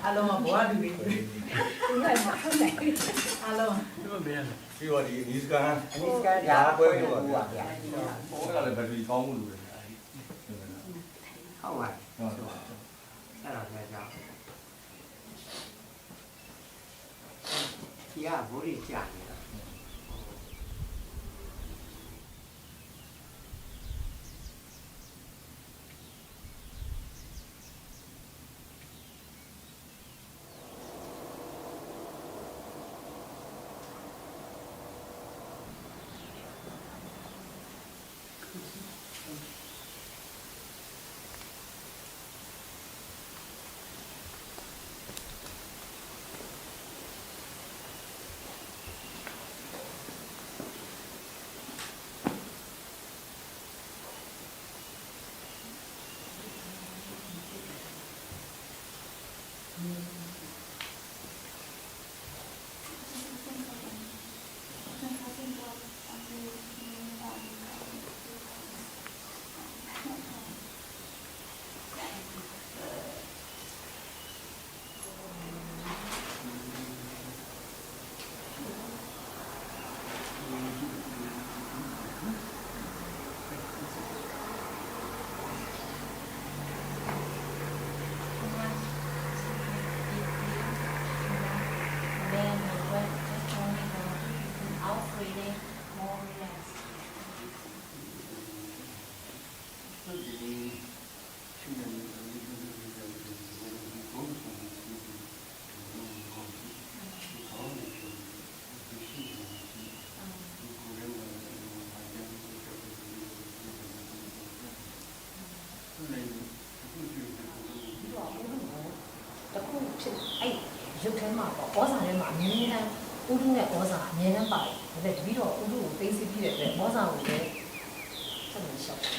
알로마 뭐 하는 거야? 알로마. 이거 니스가 니스가 야 보여 이거. 뭐가 là vì có một người. không à? Cái là nghe nhau. 야 머리 짜. ဖြစ်အဲ့ရုပ်ထဲမှာပေါ့ဩဇာထဲမှာအမြဲတမ်းဥဒုနဲ့ဩဇာအမြဲတမ်းပါတယ်ဒါပေမဲ့တပည့်တော်ဥဒုကိုသိသိပြည့်တဲ့အတွက်ဩဇာကိုလည်းဆက်လို့ရှောက်တယ်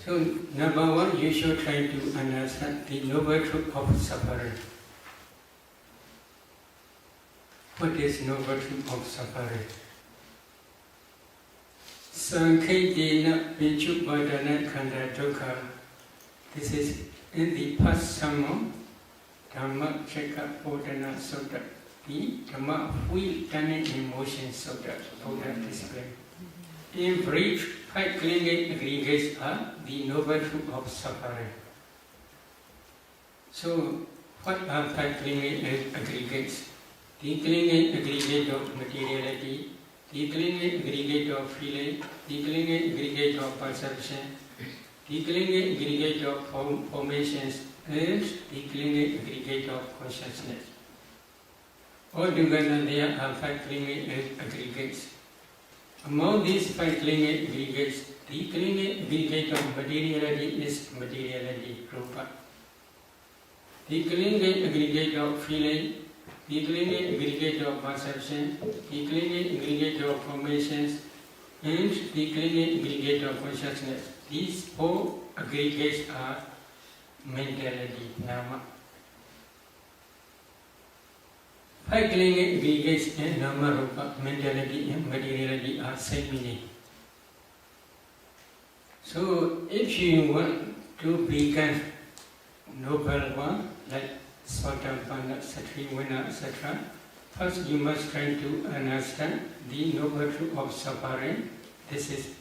So, number one, you should try to understand the noble truth of suffering. What is noble truth of suffering? Sankhaidena Vichuppadana Khanda Dukkha. This is in the past sermon, Dhamma Chekka Bodhana Sutta, the Dhamma Wheel Turning in Motion Sutta, Buddha explained. In brief, 5 clinging aggregates are the noble truth of suffering. So, what are 5 clinging aggregates? The clinging aggregate of materiality, the clinging aggregate of feeling, the clinging aggregate of perception, the clinging aggregate of formations, and the clinging aggregate of consciousness. Altogether, there are 5 clinging aggregates. Among these 5 clinging aggregates, the clinging aggregate of materiality is materiality, rupa. The clinging aggregate of feeling, the clinging aggregate of perception, the clinging aggregate of formations, and the clinging aggregate of consciousness. These 4 aggregates are mentality, nama. 5 clinging aggregates in nama, rupa, mentality and materiality are same meaning. So, if you want to become noble one, like Sotapanna, Satrivanna, etc., first you must try to understand the noble truth of suffering. This is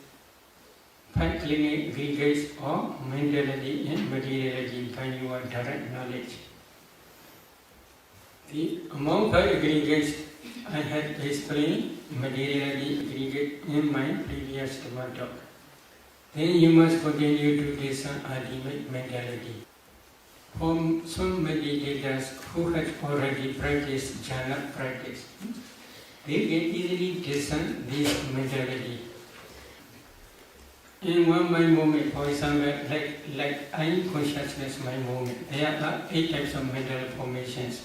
5 clinging aggregates of mentality and materiality by your direct knowledge. Among 5 aggregates, I had explained materiality aggregate in my previous talk. Then you must continue to discern ultimate mentality. For some meditators who have already practiced jhana practice, they can easily discern this mentality. In one mind moment, for example, like I am consciousness mind moment, there are 8 types of mental formations.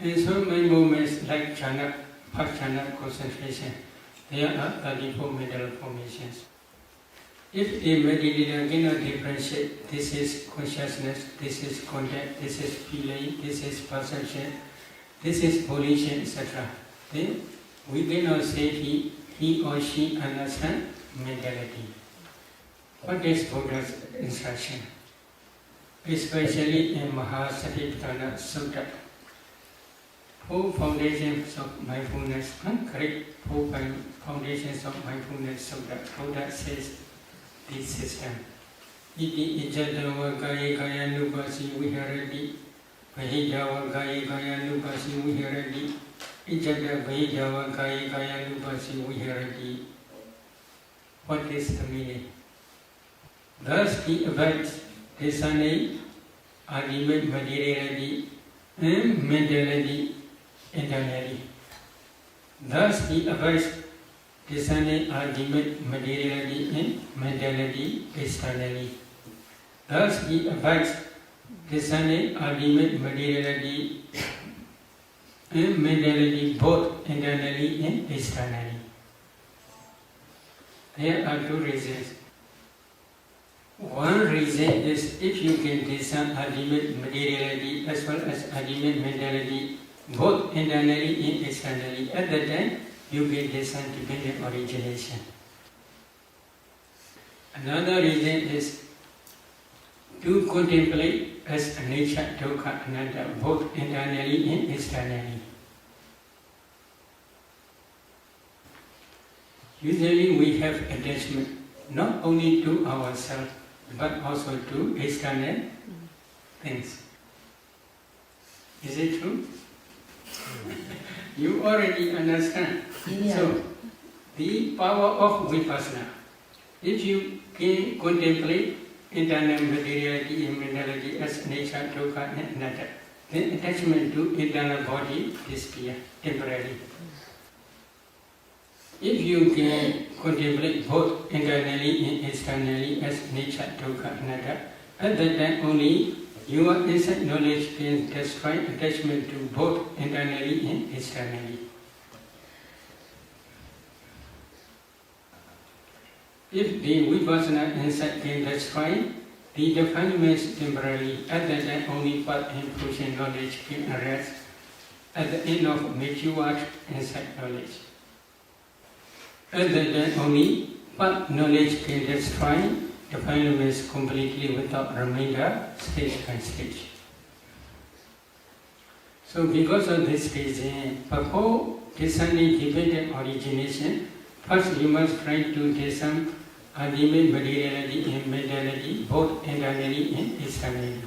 In some mind moments, like jhana, past jhana concentration, there are 34 mental formations. If the meditator cannot differentiate, this is consciousness, this is contact, this is feeling, this is perception, this is volition, etc., then we cannot say he or she understands mentality. What is Buddha's instruction? Especially in Mahasatipatthana Sutta, 4 foundations of mindfulness, correct 4 foundations of mindfulness Sutta, Buddha says this system. Iti ijadava kaya kaya nupasi viharati, vahijava kaya kaya nupasi viharati, ijada vahijava kaya kaya nupasi viharati. what is the meaning. Thus he abides discerning ultimate materiality and mentality internally. Thus he abides discerning ultimate materiality and mentality externally. Thus he abides discerning ultimate materiality and mentality both internally and externally. There are two reasons. One reason is if you can discern ultimate materiality as well as ultimate mentality both internally and externally, at that time you can discern dependent origination. Another reason is to contemplate as nature, dukkha, anatta, both internally and externally. Usually we have attachment not only to ourselves but also to external things. Is it true? You already understand. Yeah. So, the power of vipassana. If you can contemplate internal materiality and mentality as nature, dukkha and anatta, then attachment to internal body disappears temporarily. If you can contemplate both internally and externally as nature, dukkha, anatta, at that time only your insight knowledge can destroy attachment to both internally and externally. If the vipassana insight can destroy the defilements temporarily, at that time only path and fruition knowledge can arise at the end of matured insight knowledge. At that time only path knowledge can destroy defilements completely without remainder, stage by stage. So because of this reason, before discerning dependent origination, first you must try to discern ultimate materiality and mentality both internally and externally.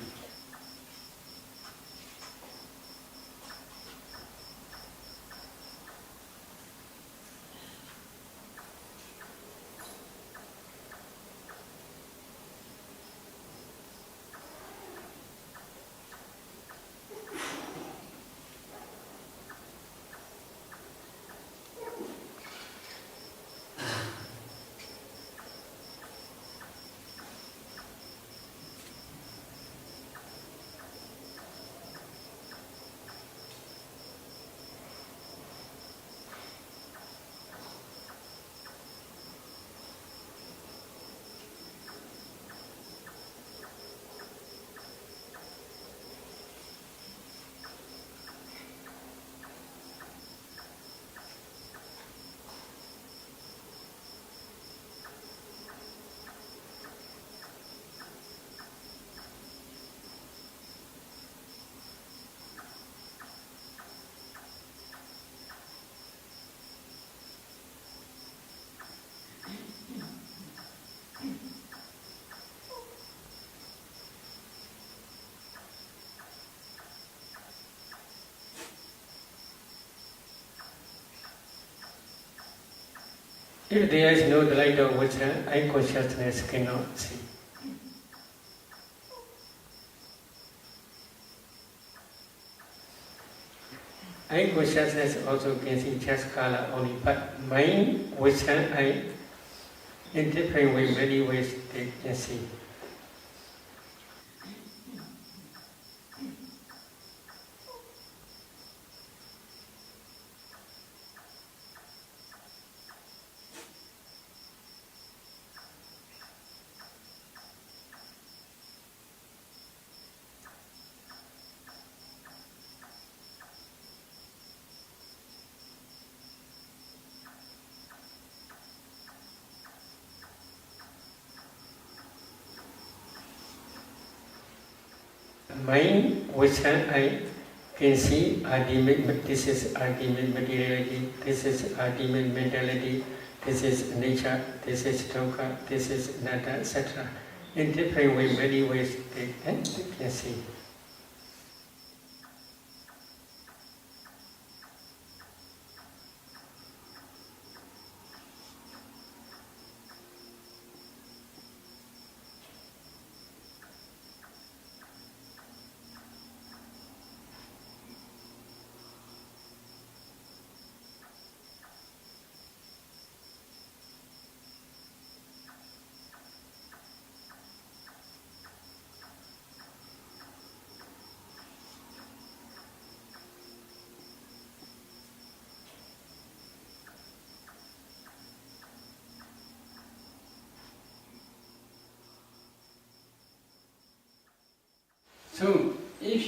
If there is no light of wisdom, eye consciousness cannot see. Eye consciousness also can see just color only, but mind, wisdom, eye, in different ways, many ways they can see. Mind, wisdom, I can see ultimate, this is ultimate materiality, this is ultimate mentality, this is nature, this is dukkha, this is anatta, etc. In different ways, many ways they can see.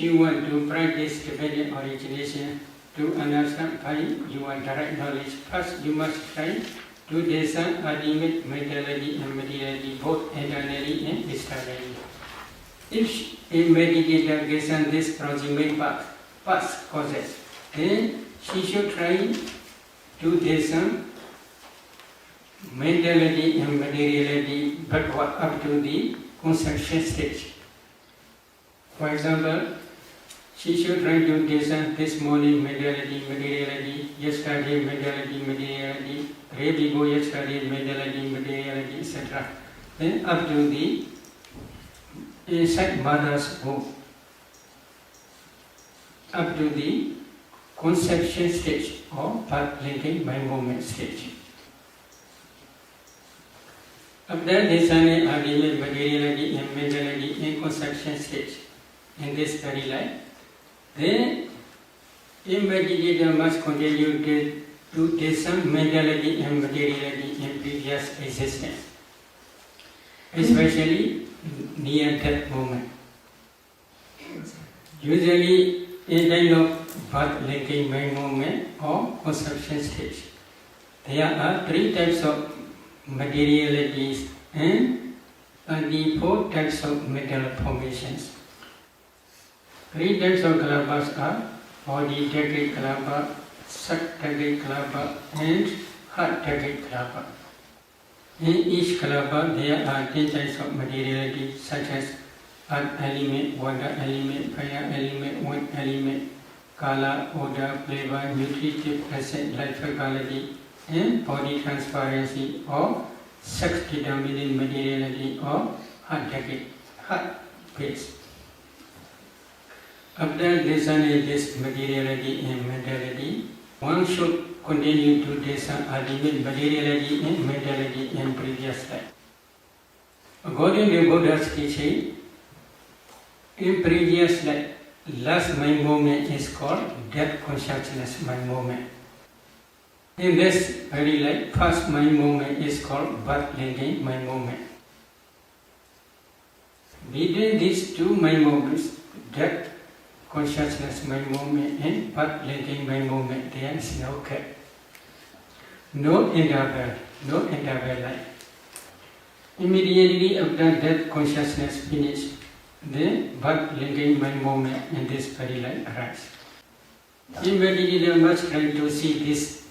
you want to practice Tibetan origination to understand by your direct knowledge, first you must try to discern ultimate mentality and materiality both internally and externally. If a meditator discerns this proximate past causes, then she should try to discern mentality and materiality backward up to the conception stage. For example, she should try to discern this morning mentality, materiality, yesterday mentality, materiality, day before yesterday mentality, materiality, etc. Then up to the inside mother's womb, up to the conception stage or birth linking mind movement stage. After discerning ultimate materiality and mentality in conception stage in this very life, then a meditator must continue to discern mentality and materiality in previous existence, especially near death moment. Usually in time of birth linking mind movement or conception stage, there are 3 types of materialities and 24 types of mental formations. 3 types of kalabas are body decade kalapa, sak decade kalapa, and heart decade kalapa. In each kalapa there are 10 types of materiality such as earth element, water element, fire element, wind element, color, odor, flavor, nutritive acid, life quality, and body transparency or sex determining materiality or heart base. After discerning this materiality and mentality, one should continue to discern ultimate materiality and mentality in previous life. According to Buddha's teaching, in previous life, last mind movement is called death consciousness mind movement. In this very life, first mind movement is called birth linking mind movement. Between these 2 mind movements, death consciousness mind movement and birth linking mind movement, there is no gap, no interval life. Immediately after death consciousness finishes, then birth linking mind movement in this very life arises. The meditator must try to see these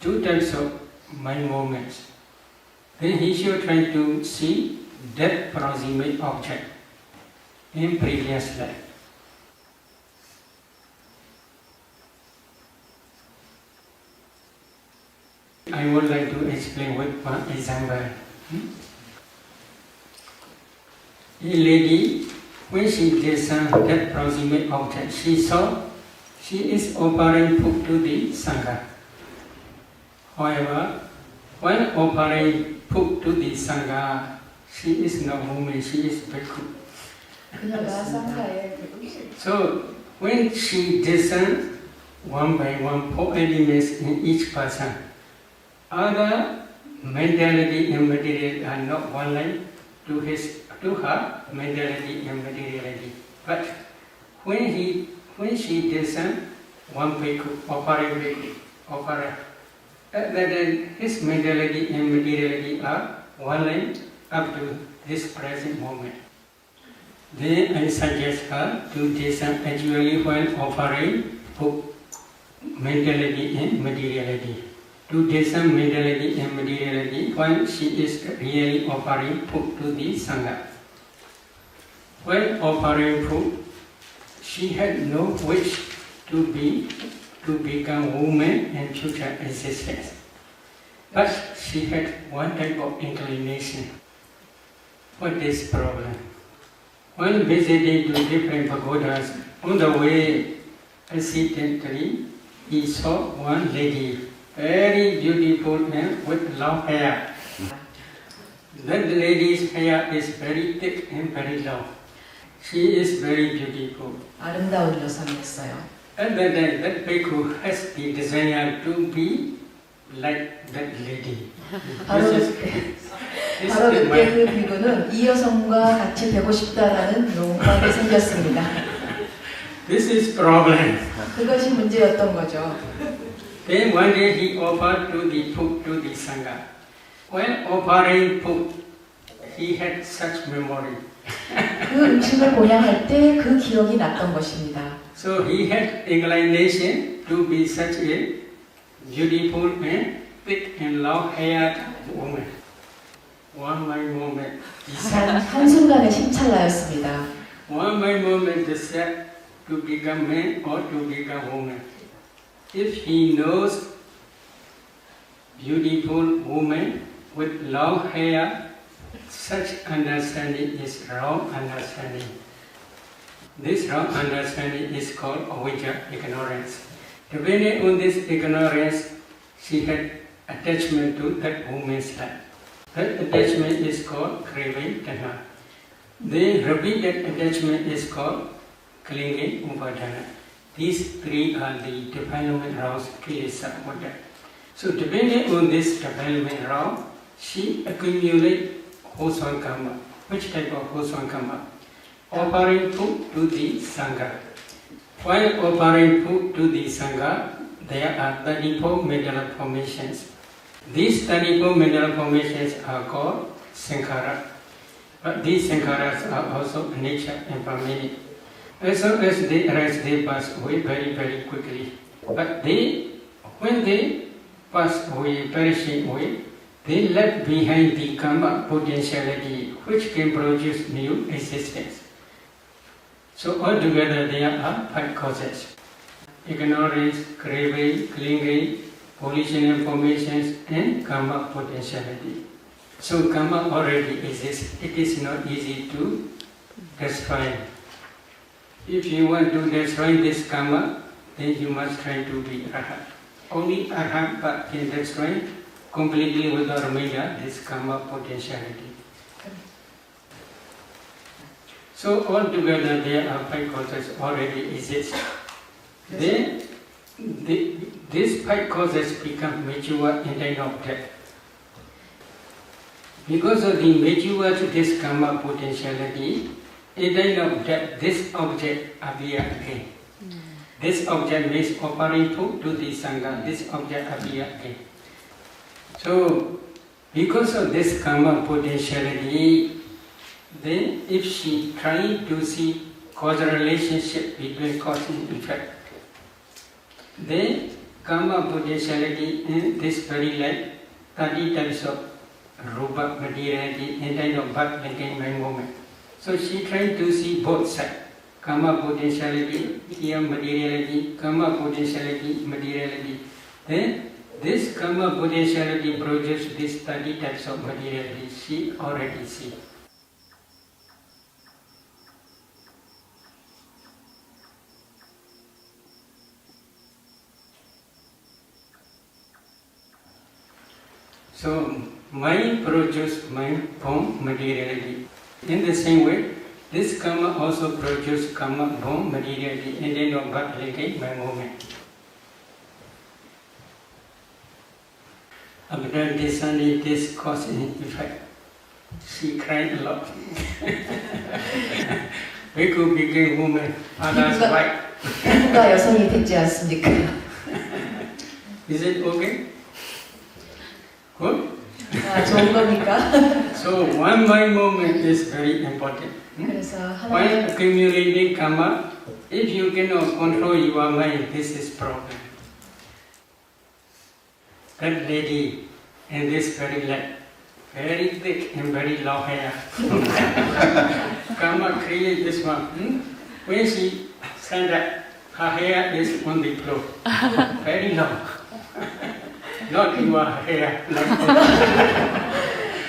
2 types of mind movements. Then he should try to see death proximate object in previous life. I would like to explain with one example. A lady, when she discerned that proximate object, she saw she is offering food to the Sangha. However, when offering food to the Sangha, she is no woman, she is bhikkhu. So, when she discerned one by one 4 elements in each person, other mentality and materiality are not one line to her mentality and materiality. But when she discerned one bhikkhu, offering bhikkhu, then his mentality and materiality are one line up to this present moment. Then I suggest her to discern actually when offering mentality and materiality. To discern mentality and materiality when she is really offering food to the Sangha. When offering food, she had no wish to become woman in future existence. But she had one type of inclination. What is the problem? When visiting to different pagodas, on the way, accidentally, he saw one lady, very beautiful and with long hair. That lady's hair is very thick and very long. She is very beautiful. 아름다운 여성이었어요. And then that bhikkhu has the desire to be like that lady. 바로 그때 그 비구는 이 여성과 같이 되고 싶다라는 욕망이 생겼습니다. This is problem. 그것이 문제였던 거죠. Then one day he offered to the food to the Sangha. When offering food, he had such memory. 그 음식을 보양할 때 그 기억이 났던 것입니다. So he had inclination to be such a beautiful and thick and long-haired woman. One my moment, he said. 한순간의 심찰라였습니다. One my moment he said to become man or to become woman. If he knows beautiful woman with long hair, such understanding is wrong understanding. This wrong understanding is called avijja, ignorance. Depending on this ignorance, she had attachment to that woman's life. That attachment is called craving, tanha. The repeated attachment is called clinging, upadana. These three are the development rounds, kilesa, vada. So depending on this development round, she accumulates wholesome karma. Which type of wholesome karma? Offering food to the Sangha. While offering food to the Sangha, there are 34 mineral formations. These 34 mineral formations are called sankhara. But these sankharas are also nature and permanent. As soon as they arise, they pass away very, very quickly. But when they pass away, perishing away, they left behind the karma potentiality which can produce new existence. So altogether there are 5 causes: ignorance, craving, clinging, volitional formations, and karma potentiality. So karma already exists. It is not easy to destroy. If you want to destroy this karma, then you must try to be arhat. Only arhat can destroy completely without remainder this karma potentiality. So altogether there are 5 causes already exist. Then these 5 causes become mature in time of death. Because of the mature to this karma potentiality, in time of death, this object appears again. This object means offering food to the Sangha, this object appears again. So, because of this karma potentiality, then if she tries to see causal relationship between cause and effect, then karma potentiality in this very life, 30 types of rupa materiality in kind of birth and mind moment. So she tried to see both sides, karma potentiality, here materiality, karma potentiality, materiality. Then this karma potentiality produces these 30 types of materiality. She already sees. So mind produces mind from materiality. In the same way, this karma also produces karma from materiality and then of birth, decay, by moment. After discerning this cause and effect, she cried a lot. We could become woman, others wife. 피부가 여성이 됐지 않습니까? Is it okay? Good? 아, 좋은 겁니까? So one mind movement is very important. 그래서 While 하나의 accumulating karma, if you cannot control your mind, this is problem. That lady and this very light, very thick and very long hair. Karma create this one. When she stand up, her hair is on the floor, very long. Not your hair like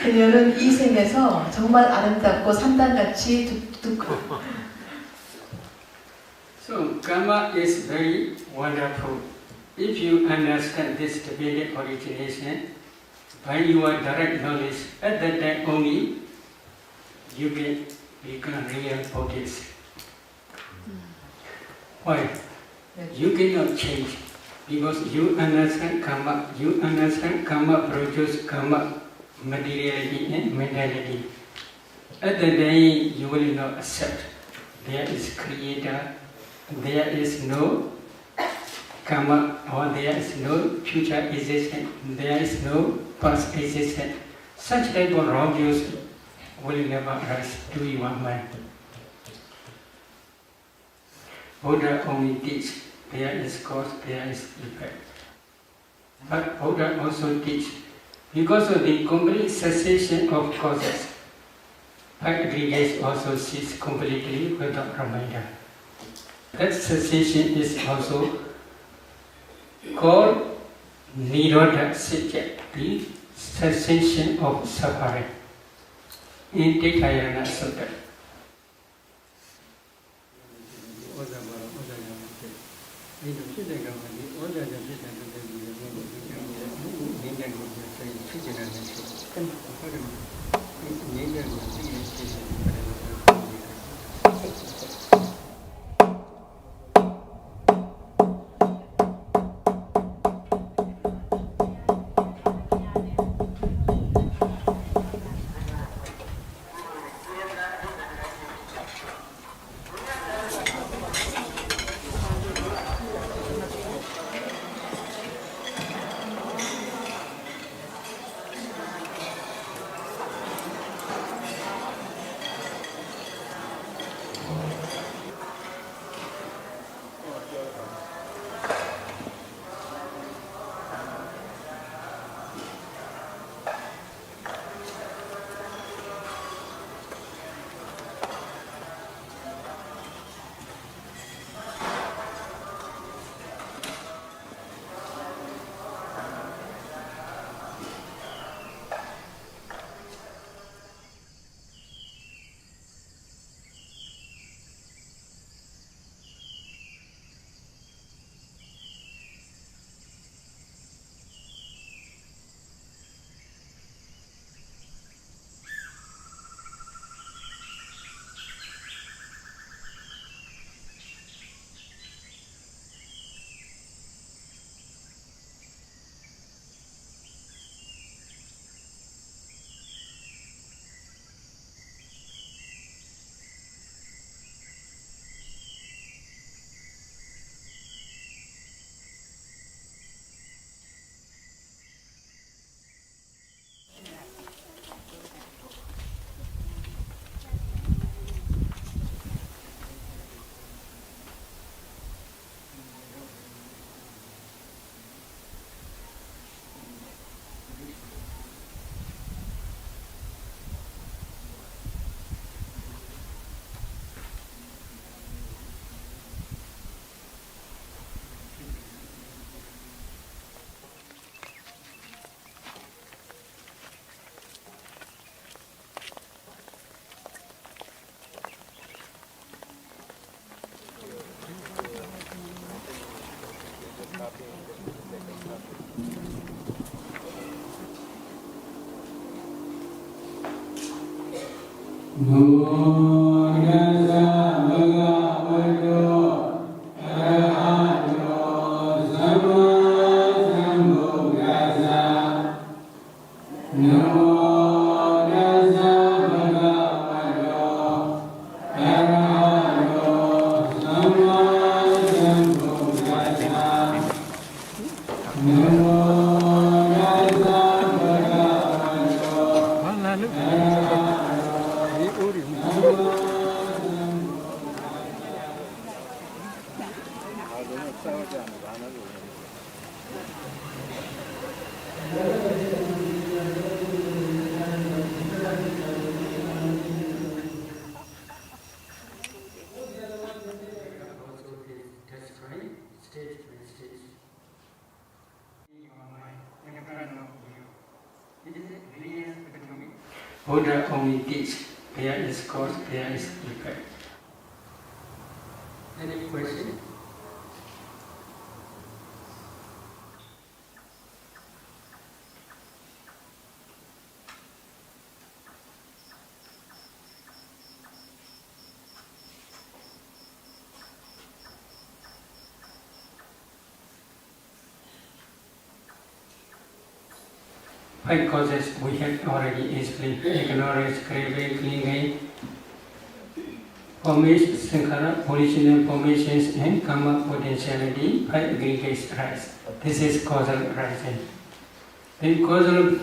그녀는 이 생에서 정말 아름답고 산단같이 뚝뚝. So karma is very wonderful. If you understand this dependent origination by your direct knowledge, at that time only you can become real Buddhist. Why? You cannot change because you understand karma produces karma, materiality and mentality. At the day you will not accept there is creator there is no karma, or there is no future existence, there is no past existence. Such type of wrong views will never arise to your mind. Buddha only teach there is cause, there is effect. But Buddha also teach because of the complete cessation of causes, aggregates also cease completely without reminder. That cessation is also called Nirodha Satya, the cessation of suffering, in Tikayana Sutta. Buddha only teach there is cause, there is effect. Any question? Five causes we have already explained: ignorance, craving, clinging, formation, sankhara, original formations and karma potentiality, 5 aggregates arise. This is causal arising. Then causal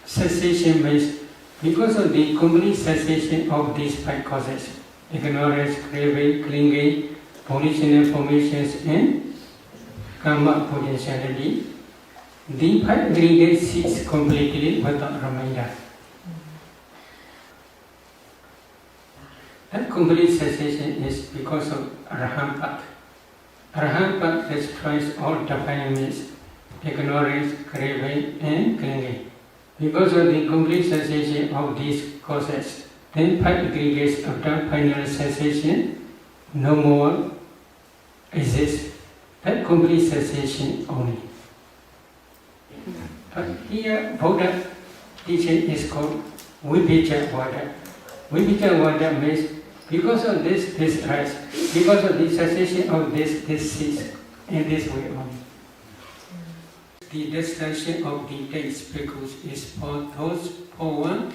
cessation means because of the complete cessation of these 5 causes, ignorance, craving, clinging, original formations and karma potentiality, the 5 aggregates cease completely without remainder. That complete cessation is because of Arahant. Arahant destroys all defilements, ignorance, craving and clinging. Because of the complete cessation of these causes, then 5 aggregates after final cessation no more exist. That complete cessation only. But here Buddha teaching is called Vibhijavada. Vibhijavada means because of this rise, because of the cessation of this cease, in this way only. The destruction of the 10 bhikkhus is for one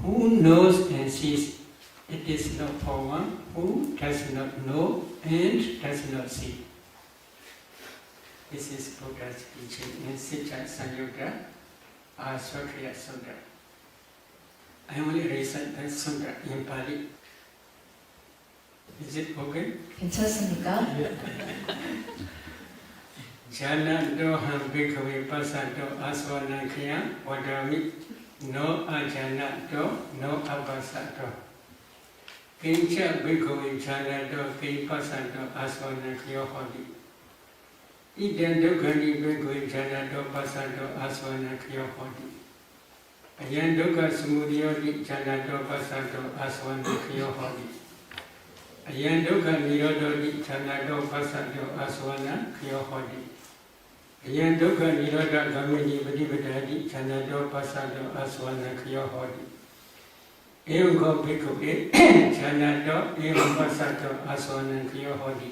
who knows and sees. It is not for one who does not know and does not see. This is Buddha's teaching in Sicca Samyutta Swatriya Sutta. I only recite that sutta in Pali. Is it okay? 괜찮습니까? Janado ham bhikkhave passato asvanakya vadami no ajanato no apasato. Kincha bhikkhave janado ki passato asvanakya hodi. Idam dukkani bhikkhave janado passato asvanakya hodi. Ayan dukkha samudayoti janado passato asvanakya hodi. Ayan dukkha nirodhoti janado passato asvanakya hodi. Ayan dukkha nirodha gamini padipadati janado passato asvanakya hodi. Evam ko bhikkhave janado evam passato asvanakya hodi.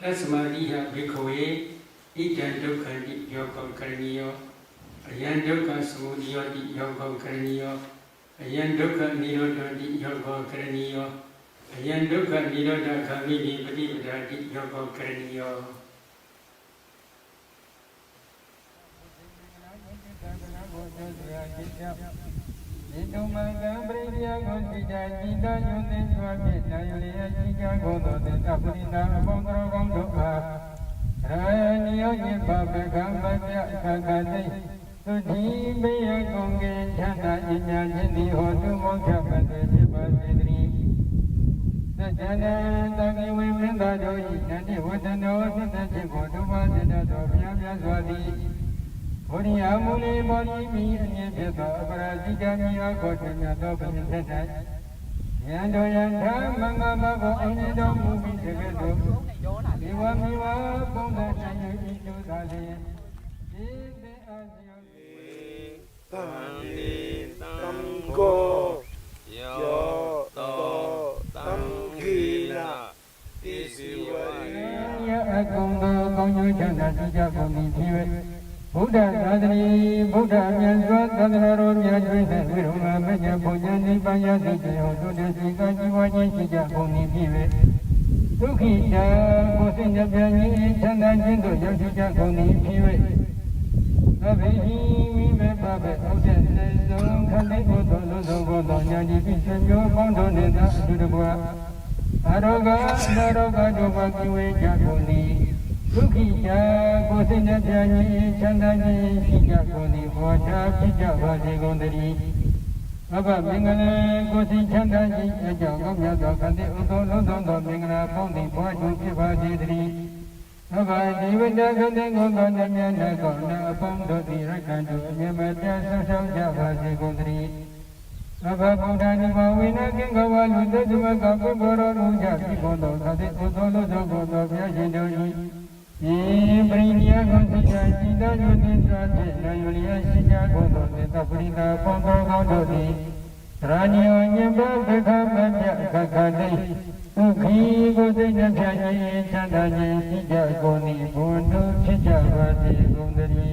Tasmadiha bhikkhave idam dukkhanti yoga karaniyo. Ayan dukkha samudayoti yoga karaniyo. Ayan dukkha nirodhoti yoga karaniyo. Ayan dukkha nirodha gamini padipadati yoga karaniyo. Amuli Boli Miri Peta Brazigania Kotanya Dobin Tetai Yando Yanda Mangaba Anido Movie Together Iwamiwa Bonga Chanyu Indo Dali Tango Yo To Tankina Isiwa Ya Akongo Konyo Chanda Tija Komi Tiwe Buddha Sadhani, Buddha Myanswa, Sadhanaro Myajvina, Viruma, Maya, Pujani, Paya, Sitio, Sudesika, Jivaji, Sija, Puni, Pive, Tukita, Kusinja, Pyani, Chanda, Jindu, Yosija, Puni, Pive, Abehi, Vive, Pape, Osen, Zon, Kali, Oto, Lozo, Godo, Nyaji, Pisanjo, Kondo, Neda, Sudabua, Aroga, Naroga, Doba, Kiwe, Jakuni, Tukija, Kusinja, Pyani, Chanda, Sija, Puni, Wada, Sija, Vasi, Gondari, Baba, Mingale, Kusin, Chanda, Sija, Gomya, Dokandi, Oto, Lozo, Mingala, Pondi, Paju, Vasi, Dri, Baba, Divida, Gandhi, Gonda, Nyana, Gonda, Pondo, Dirakandu, Nyamata, Sasha, Vasi, Gondari, Baba, Buddha, Mawina, Kingawa, Luda, Jumaka, Boro, Luja, Picondo, Sadi, Oto, Lozo, Gondo, Vyajindori, Brinya Gonzika, Sida, Yudhindra, Yulia, Sija, Gondo, Taprina, Pondo, Gondori, Ranyo, Nyamba, Beka, Mabia, Kakade, Uki, Gosinja, Pyani, Chanda, Sija, Goni, Bondo, Sija, Vasi, Gondari,